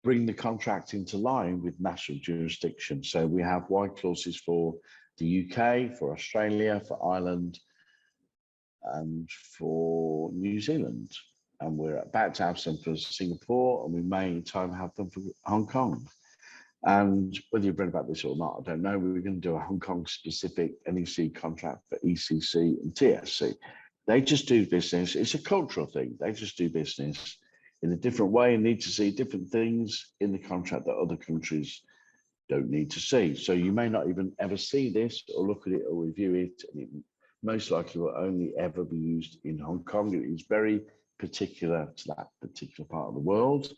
bring the contract into line with national jurisdiction. So we have Y clauses for the UK, for Australia, for Ireland, and for New Zealand. And we're about to have some for Singapore, and we may in time have them for Hong Kong. And whether you've read about this or not, I don't know. We're going to do a Hong Kong specific NEC contract for ECC and TSC. They just do business. It's a cultural thing. They just do business in a different way and need to see different things in the contract that other countries don't need to see. So you may not even ever see this or look at it or review it. And it most likely will only ever be used in Hong Kong. It is very particular to that particular part of the world.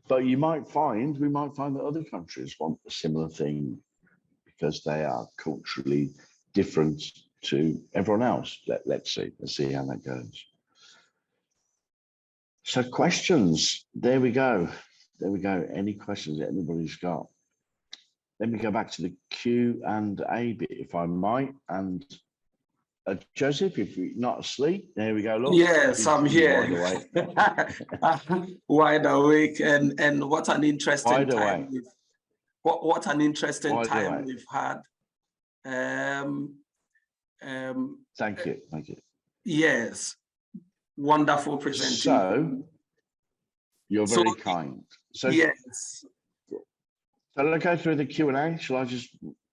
But we might find that other countries want a similar thing because they are culturally different to everyone else. Let's see how that goes. So questions, there we go. Any questions that anybody's got? Let me go back to the Q&A bit, if I might. And Joseph, if you're not asleep, there we go. Look, yes, I'm here. Wide awake. Wide awake, and what an interesting time. What an interesting time we've had. Thank you. Yes, wonderful presentation. So you're very kind. So yes. So let's go through the Q&A. Shall I just?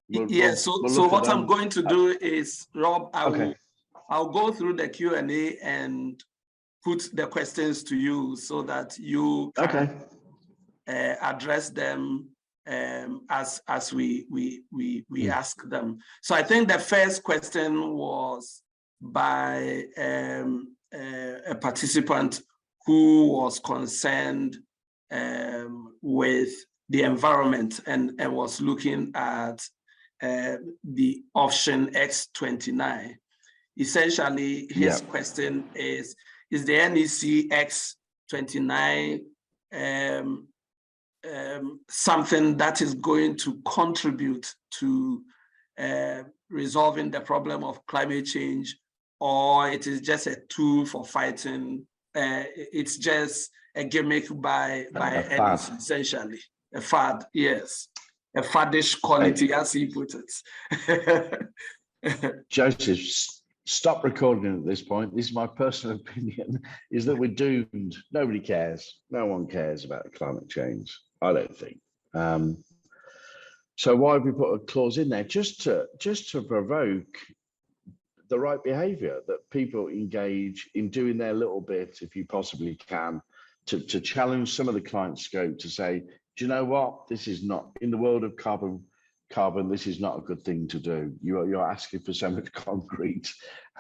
Yes. So what I'm going to do is, Rob, I'll go through the Q&A and put the questions to you so that you can address them as we ask them. So I think the first question was by a participant who was concerned with the environment and was looking at the option X29. Essentially, his question is the NEC X29 something that is going to contribute to resolving the problem of climate change, or it is just a tool for fighting? It's just a gimmick by NEC, essentially. A fad, yes. A faddish quality, as he put it. Joseph, stop recording at this point. This is my personal opinion, is that we're doomed. Nobody cares. No one cares about climate change, I don't think. So why have we put a clause in there? Just to provoke the right behavior, that people engage in doing their little bit, if you possibly can, to challenge some of the client scope, to say, do you know what? This is not, in the world of carbon, this is not a good thing to do. You're asking for so much concrete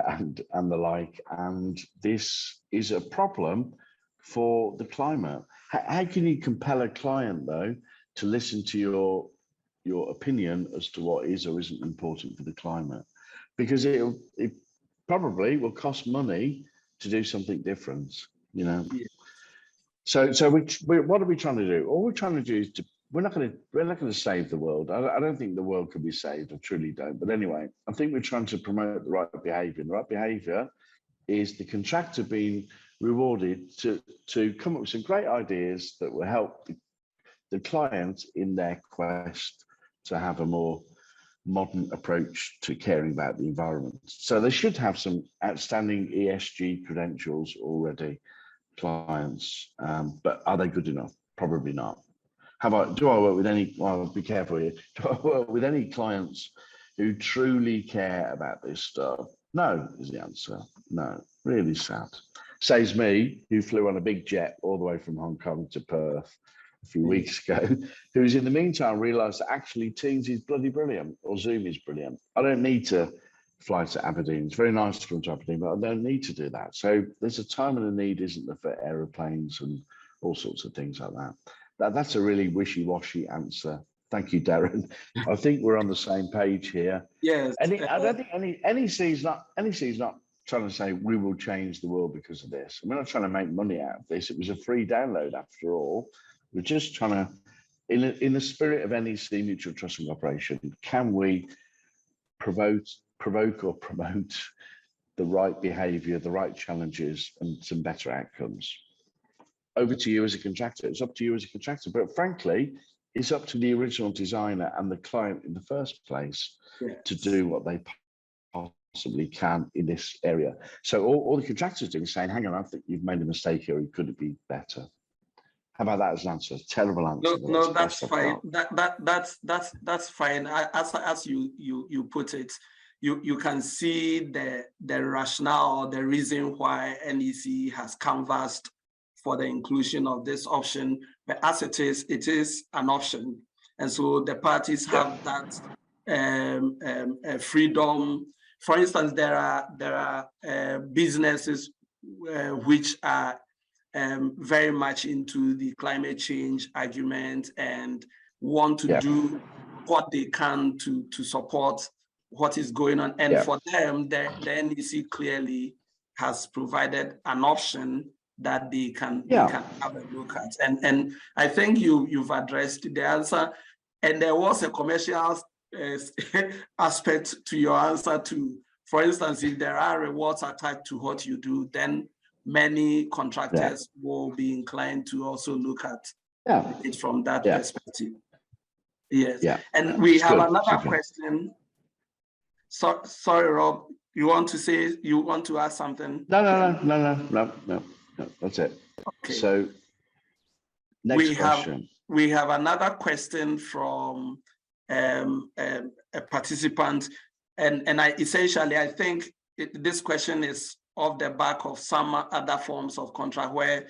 and the like, and this is a problem for the climate. How can you compel a client, though, to listen to your opinion as to what is or isn't important for the climate? Because it probably will cost money to do something different, you know. Yeah. So what are we trying to do? All we're trying to do is we're not going to save the world. I don't think the world can be saved. I truly don't. But anyway, I think we're trying to promote the right behaviour. And the right behaviour is the contractor being rewarded to come up with some great ideas that will help the client in their quest to have a more modern approach to caring about the environment. So they should have some outstanding ESG credentials already, clients, but are they good enough? Probably not. Do I work with any, well, be careful here, do I work with any clients who truly care about this stuff? No, is the answer. No, really sad. Says me, who flew on a big jet all the way from Hong Kong to Perth a few weeks ago, who's in the meantime realised that actually Teams is bloody brilliant, or Zoom is brilliant. I don't need to fly to Aberdeen. It's very nice to come to Aberdeen, but I don't need to do that. So there's a time and a need, isn't there, for aeroplanes and all sorts of things like that. That's a really wishy-washy answer. Thank you, Darren. I think we're on the same page here. Yes. I don't think NEC's not trying to say we will change the world because of this. We're not trying to make money out of this. It was a free download after all. We're just trying to, in the spirit of NEC Mutual Trust and Cooperation, can we provoke or promote the right behaviour, the right challenges, and some better outcomes? Over to you as a contractor. It's up to you as a contractor, but frankly, it's up to the original designer and the client in the first place to do what they possibly can in this area. So all the contractors doing is saying, hang on, I think you've made a mistake here, could it be better? How about that as an answer? Terrible answer. No, that's fine. That's fine. As you put it, you can see the rationale, the reason why NEC has canvassed for the inclusion of this option, but as it is an option, and so the parties have that freedom. For instance, there are businesses which are very much into the climate change argument and want to do what they can to support what is going on. And for them, the NEC clearly has provided an option that they can have a look at. And I think you've addressed the answer. And there was a commercial aspect to your answer too. For instance, if there are rewards attached to what you do, then many contractors will be inclined to also look at it from that perspective. Yes. Yeah. And we have another question. So, sorry, Rob, you want to ask something? No. That's it. Okay. So next question. We have another question from a participant, and I think this question is off the back of some other forms of contract where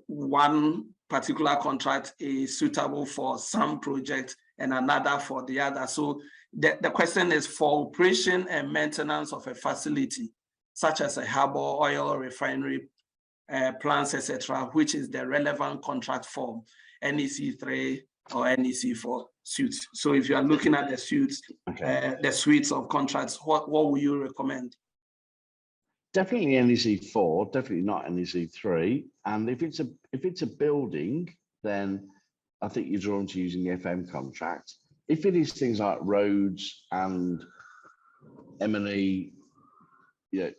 one particular contract is suitable for some project and another for the other. So the question is, for operation and maintenance of a facility, such as a harbor, oil refinery, plants, etc., which is the relevant contract form, NEC3 or NEC4 suits. So if you are looking at the suits, the suites of contracts, what would you recommend? Definitely NEC4, definitely not NEC3. And if it's a building, then I think you're drawn to using the FM contract. If it is things like roads and M&E, a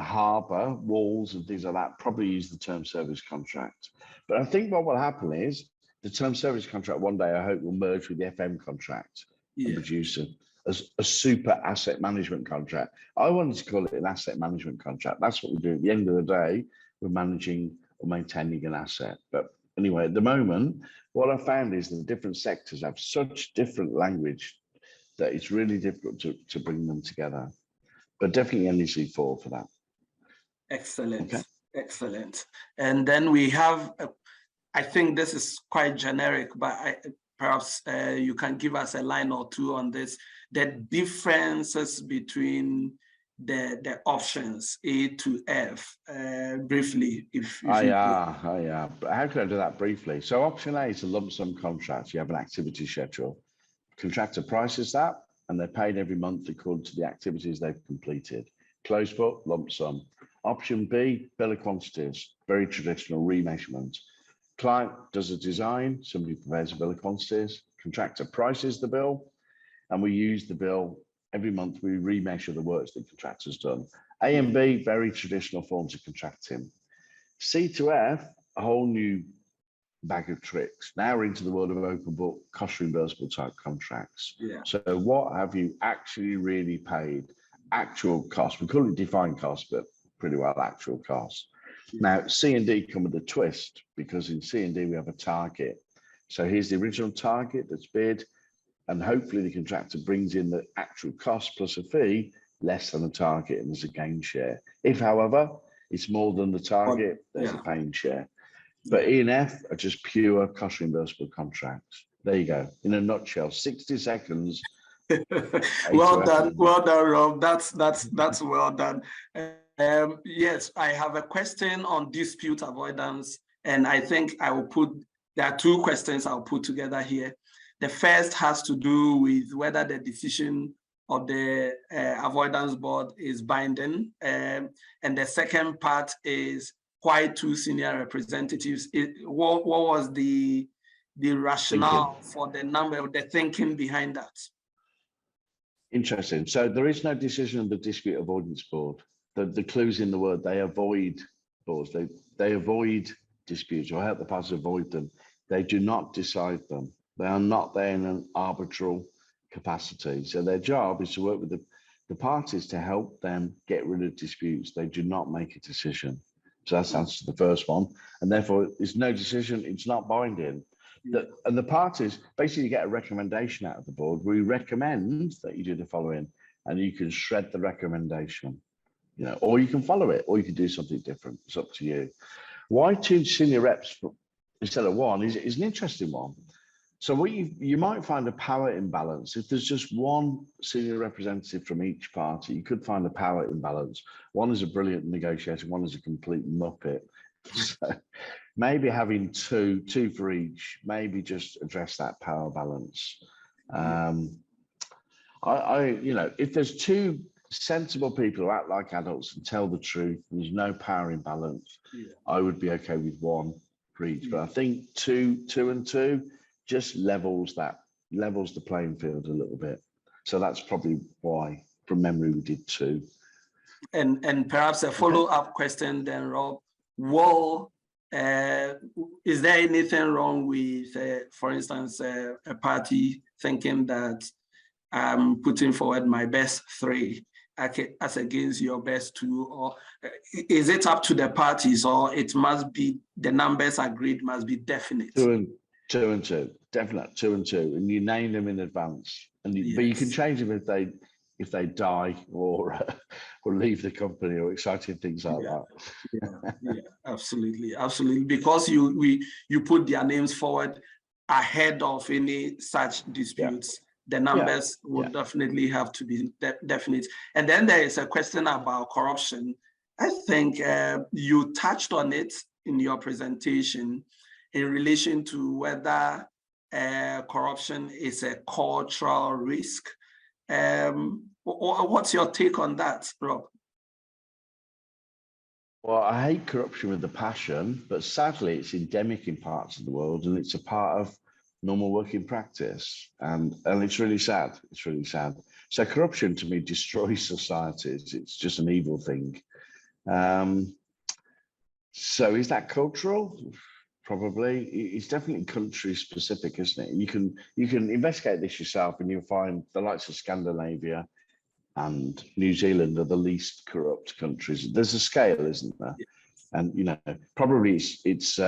harbour, walls and things like that, probably use the term service contract. But I think what will happen is the term service contract one day, I hope, will merge with the FM contract and produce a super asset management contract. I wanted to call it an asset management contract. That's what we do. At the end of the day, we're managing or maintaining an asset. But anyway, at the moment, what I found is that different sectors have such different language that it's really difficult to bring them together. But definitely NEC4 for that. Excellent, excellent. And then we have, I think this is quite generic, but perhaps you can give us a line or two on this, the differences between the options A to F, briefly. Yeah. But how can I do that briefly? So option A is a lump sum contract. You have an activity schedule. Contractor prices that, and they're paid every month according to the activities they've completed. Closed book, lump sum. Option B, bill of quantities, very traditional remeasurement. Client does a design, somebody prepares a bill of quantities, contractor prices the bill, and we use the bill every month. We remeasure the works the contractor's done. A and B, very traditional forms of contracting. C to F, a whole new bag of tricks. Now we're into the world of open book, cost reimbursable type contracts. So what have you actually really paid? Actual cost. We call it defined cost, but pretty well actual cost. Now C and D come with a twist, because in C and D we have a target. So here's the original target that's bid, and hopefully the contractor brings in the actual cost plus a fee less than the target, and there's a gain share. If, however, it's more than the target, there's a pain share. But E and F are just pure cost reimbursable contracts. There you go. In a nutshell, 60 seconds Well done, Rob. That's well done. Yes, I have a question on dispute avoidance, and I think there are two questions I'll put together here. The first has to do with whether the decision of the avoidance board is binding, and the second part is why two senior representatives. What was the rationale for the number of the thinking behind that? Interesting. So there is no decision of the dispute avoidance board. The clue's in the word. They avoid boards. They avoid disputes or help the parties avoid them. They do not decide them. They are not there in an arbitral capacity. So their job is to work with the parties to help them get rid of disputes. They do not make a decision. So that's the answer to the first one. And therefore, there's no decision. It's not binding. And the parties basically get a recommendation out of the board. We recommend that you do the following, and you can shred the recommendation, or you can follow it, or you can do something different. It's up to you. Why two senior reps instead of one is an interesting one. So what you might find a power imbalance. If there's just one senior representative from each party, you could find a power imbalance. One is a brilliant negotiator, one is a complete muppet. So maybe having two for each, maybe just address that power balance. If there's two sensible people who act like adults and tell the truth, and there's no power imbalance, I would be okay with one for each. But I think two and two just levels the playing field a little bit. So that's probably why, from memory, we did two. And perhaps a follow-up question then, Rob. Is there anything wrong with, for instance, a party thinking that I'm putting forward my best three as against your best two, or is it up to the parties, or it must be the numbers agreed must be definite? Two and two, definite 2 and 2, and you name them in advance, but you can change them if they die or leave the company or exciting things like that. Yeah, absolutely, because you put their names forward ahead of any such disputes. The numbers would definitely have to be definite. And then there is a question about corruption. I think you touched on it in your presentation in relation to whether corruption is a cultural risk. What's your take on that, Rob? Well, I hate corruption with a passion, but sadly it's endemic in parts of the world, and it's a part of normal working practice, and it's really sad. It's really sad. So corruption to me destroys societies. It's just an evil thing. So is that cultural? Probably. It's definitely country specific, isn't it? You can investigate this yourself, and you'll find the likes of Scandinavia and New Zealand are the least corrupt countries. There's a scale, isn't there? And probably it's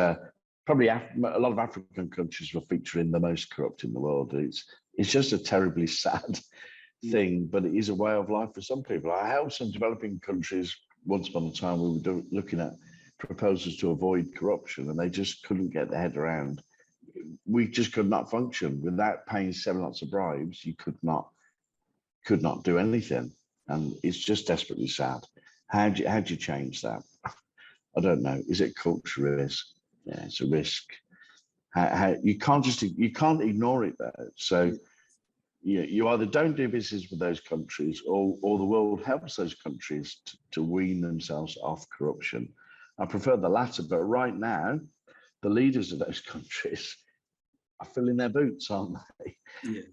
probably a lot of African countries will feature in the most corrupt in the world. It's just a terribly sad thing, but it is a way of life for some people. I helped some developing countries once upon a time. We were looking at proposals to avoid corruption, and they just couldn't get their head around. We just could not function without paying 7 lots of bribes. You could not do anything, and it's just desperately sad. How do you change that? I don't know. Is it culture risk? Yeah, it's a risk. How you can't ignore it though. So you either don't do business with those countries, or the world helps those countries to wean themselves off corruption. I prefer the latter, but right now, the leaders of those countries are filling their boots, aren't they? Yes.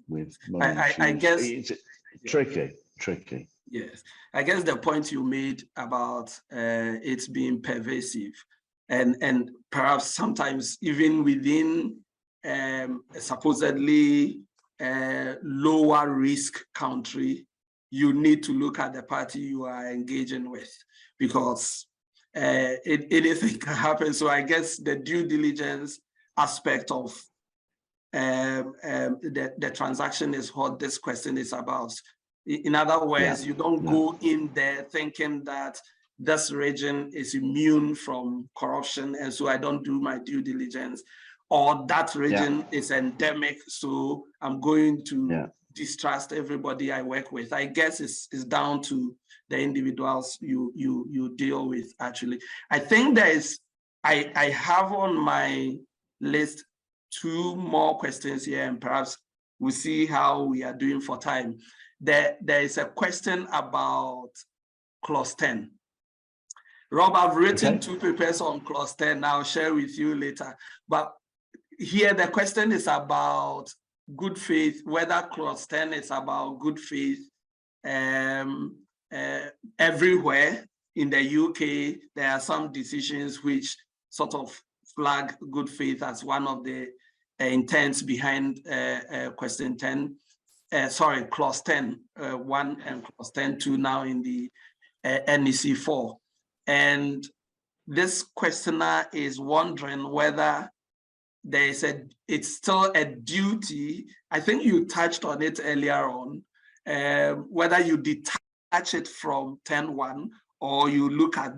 With money. I guess it's tricky. Yes, I guess the point you made about it being pervasive, and perhaps sometimes even within a supposedly lower risk country, you need to look at the party you are engaging with, because anything can happen. So I guess the due diligence aspect of the transaction is what this question is about. In other words, you don't go in there thinking that this region is immune from corruption, and so I don't do my due diligence, or that region is endemic, so I'm going to distrust everybody I work with. I guess it's down to the individuals you deal with, actually. I think I have on my list 2 more questions here, and perhaps we'll see how we are doing for time. There is a question about clause 10. Rob, I've written 2 papers on clause 10. I'll share with you later. But here the question is about good faith, whether clause 10 is about good faith everywhere. In the UK, there are some decisions which sort of flag good faith as one of the intents behind question 10. Clause 10, 1 and clause 10.2 now in the NEC4. And this questioner is wondering whether it's still a duty. I think you touched on it earlier on, whether you detach it from 10.1 or you look at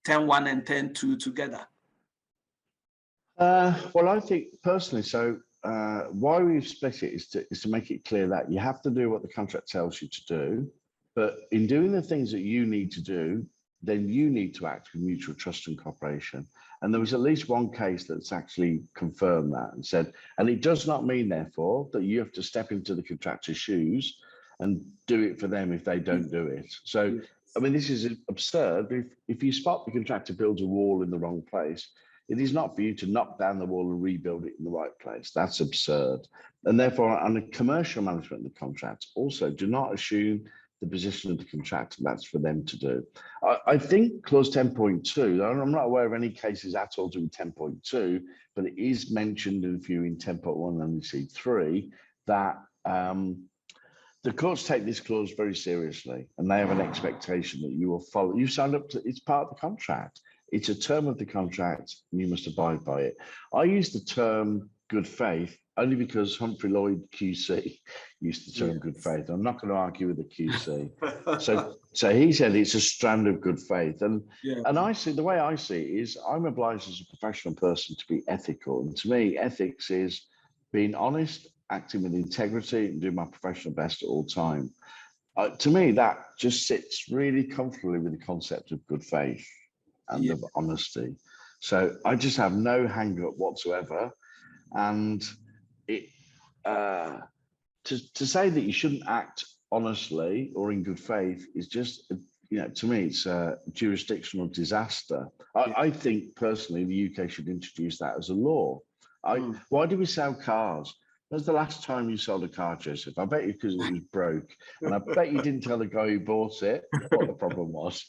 10.1 and 10.2 together. Well, I think personally, why we've split it is to make it clear that you have to do what the contract tells you to do, but in doing the things that you need to do, then you need to act with mutual trust and cooperation. And there was at least one case that's actually confirmed that and said, and it does not mean, therefore, that you have to step into the contractor's shoes and do it for them if they don't do it. So, I mean, this is absurd. If you spot the contractor builds a wall in the wrong place, it is not for you to knock down the wall and rebuild it in the right place. That's absurd. And therefore, on the commercial management of the contract, also do not assume the position of the contractor. That's for them to do. I think clause 10.2, I'm not aware of any cases at all doing 10.2, but it is mentioned in a few in 10.1 and NEC3 that the courts take this clause very seriously, and they have an expectation that you will follow. You signed up to, it's part of the contract. It's a term of the contract, and you must abide by it. I use the term good faith only because Humphrey Lloyd QC used the term good faith. I'm not going to argue with the QC. so he said it's a strand of good faith. And I see, the way I see it is I'm obliged as a professional person to be ethical. And to me, ethics is being honest, acting with integrity, and doing my professional best at all time. To me, that just sits really comfortably with the concept of good faith and of honesty. So I just have no hang up whatsoever. And to say that you shouldn't act honestly or in good faith is just, to me, it's a jurisdictional disaster. I think personally the UK should introduce that as a law. Why do we sell cars? When's the last time you sold a car, Joseph? I bet you because it was broke. And I bet you didn't tell the guy who bought it what the problem was.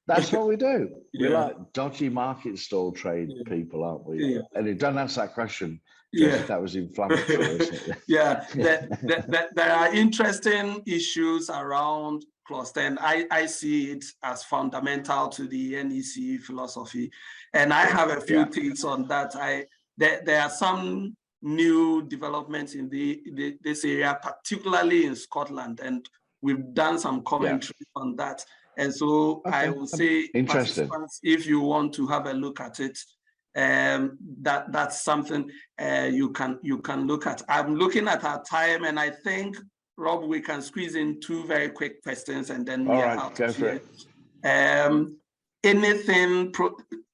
That's what we do. We're like dodgy market stall trade people, aren't we? And don't answer that question. Joseph, that was inflammatory, isn't it? There are interesting issues around clause 10. I see it as fundamental to the NEC philosophy. And I have a few things on that. There are some new developments in this area, particularly in Scotland, and we've done some commentary on that. And so I will say, participants, if you want to have a look at it, that's something you can look at. I'm looking at our time, and I think, Rob, we can squeeze in 2 very quick questions, and then we are out of here. Anything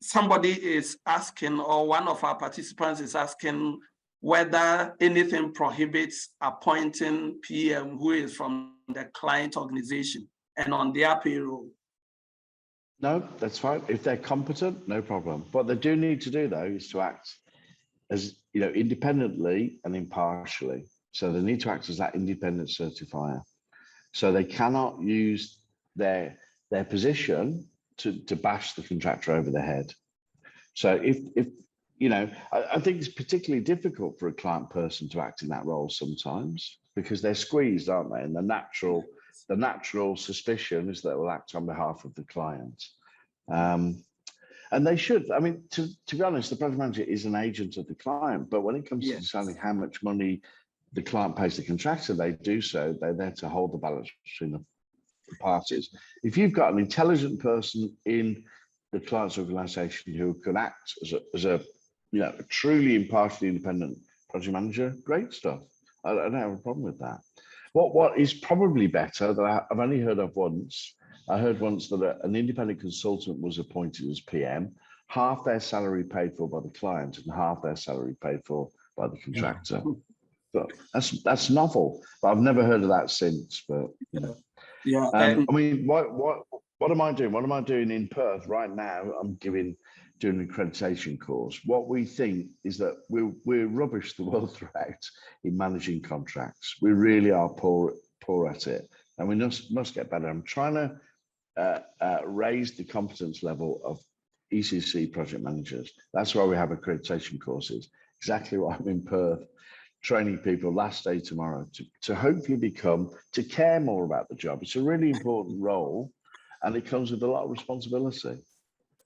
somebody is asking, or one of our participants is asking, whether anything prohibits appointing PM who is from the client organization and on their payroll. No, that's fine. If they're competent, no problem. What they do need to do, though, is to act as, independently and impartially. So they need to act as that independent certifier. So they cannot use their position to bash the contractor over the head. So if I think it's particularly difficult for a client person to act in that role sometimes because they're squeezed, aren't they? And the natural suspicion is that they will act on behalf of the client. And they should. I mean, to be honest, the project manager is an agent of the client, but when it comes to deciding how much money the client pays the contractor, they do so. They're there to hold the balance between the parties. If you've got an intelligent person in the client's organization who can act as a truly impartially independent project manager, great stuff. I don't have a problem with that. What is probably better that I've only heard of once. I heard once that an independent consultant was appointed as PM, half their salary paid for by the client and half their salary paid for by the contractor. But that's novel. But I've never heard of that since. But you know, I mean, what am I doing? What am I doing in Perth right now? I'm doing an accreditation course. What we think is that we're rubbish the world throughout in managing contracts. We really are poor at it, and we must get better. I'm trying to raise the competence level of ECC project managers. That's why we have accreditation courses. Exactly what I'm in Perth, training people last day tomorrow to hopefully to care more about the job. It's a really important role, and it comes with a lot of responsibility.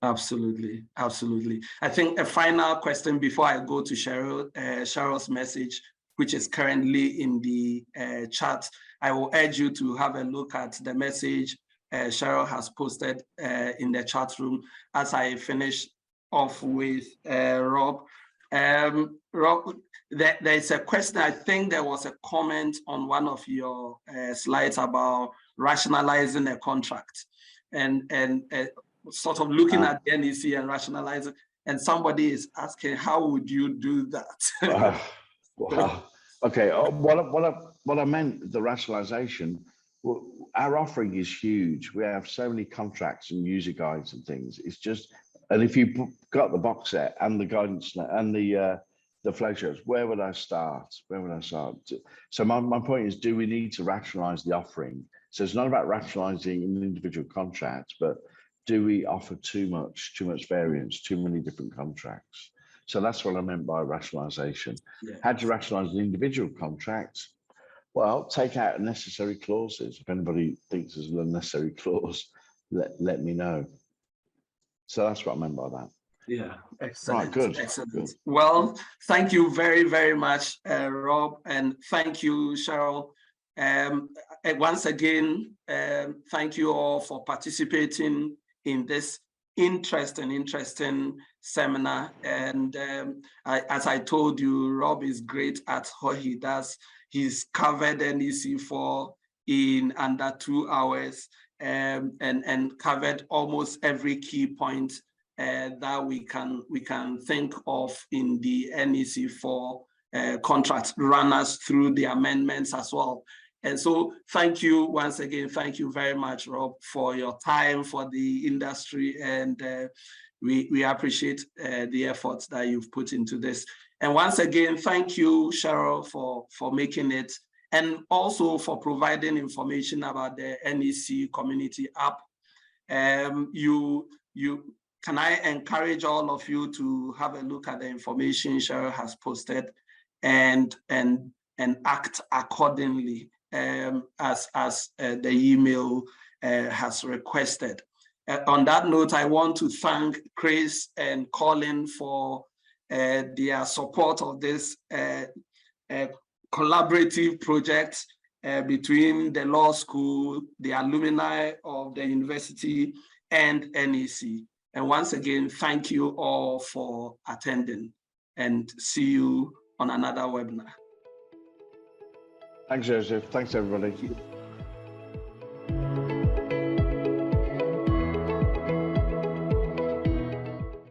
Absolutely, absolutely. I think a final question before I go to Cheryl, Cheryl's message, which is currently in the chat. I will urge you to have a look at the message Cheryl has posted in the chat room as I finish off with Rob. Rob, there's a question. I think there was a comment on one of your slides about rationalizing a contract and sort of looking at the NEC and rationalizing, and somebody is asking, how would you do that? Well, okay, what I meant, the rationalization, our offering is huge. We have so many contracts and user guides and things. It's just, and if you got the box set and the guidance and the flowcharts, where would I start? Where would I start? So my point is, do we need to rationalize the offering? So it's not about rationalizing an individual contract, but do we offer too much variance, too many different contracts? So that's what I meant by rationalization. Yeah. How do you rationalize an individual contract? Well, take out unnecessary clauses. If anybody thinks there's an unnecessary clause, let me know. So that's what I meant by that. Yeah, excellent. Right, good. Excellent. Good. Well, thank you very, very much, Rob, and thank you, Cheryl. Once again, thank you all for participating in this interesting seminar. And as I told you, Rob is great at what he does. He's covered NEC4 in under 2 hours and covered almost every key point that we can think of in the NEC4 contract, run us through the amendments as well. And so thank you once again. Thank you very much, Rob, for your time, for the industry. And we appreciate the efforts that you've put into this. And once again, thank you, Cheryl, for making it, and also for providing information about the NEC community app. Can I encourage all of you to have a look at the information Cheryl has posted and act accordingly as the email has requested. On that note, I want to thank Chris and Colin for their support of this collaborative project between the law school, the alumni of the university, and NEC. And once again, thank you all for attending, and see you on another webinar. Thanks, Joseph. Thanks, everybody.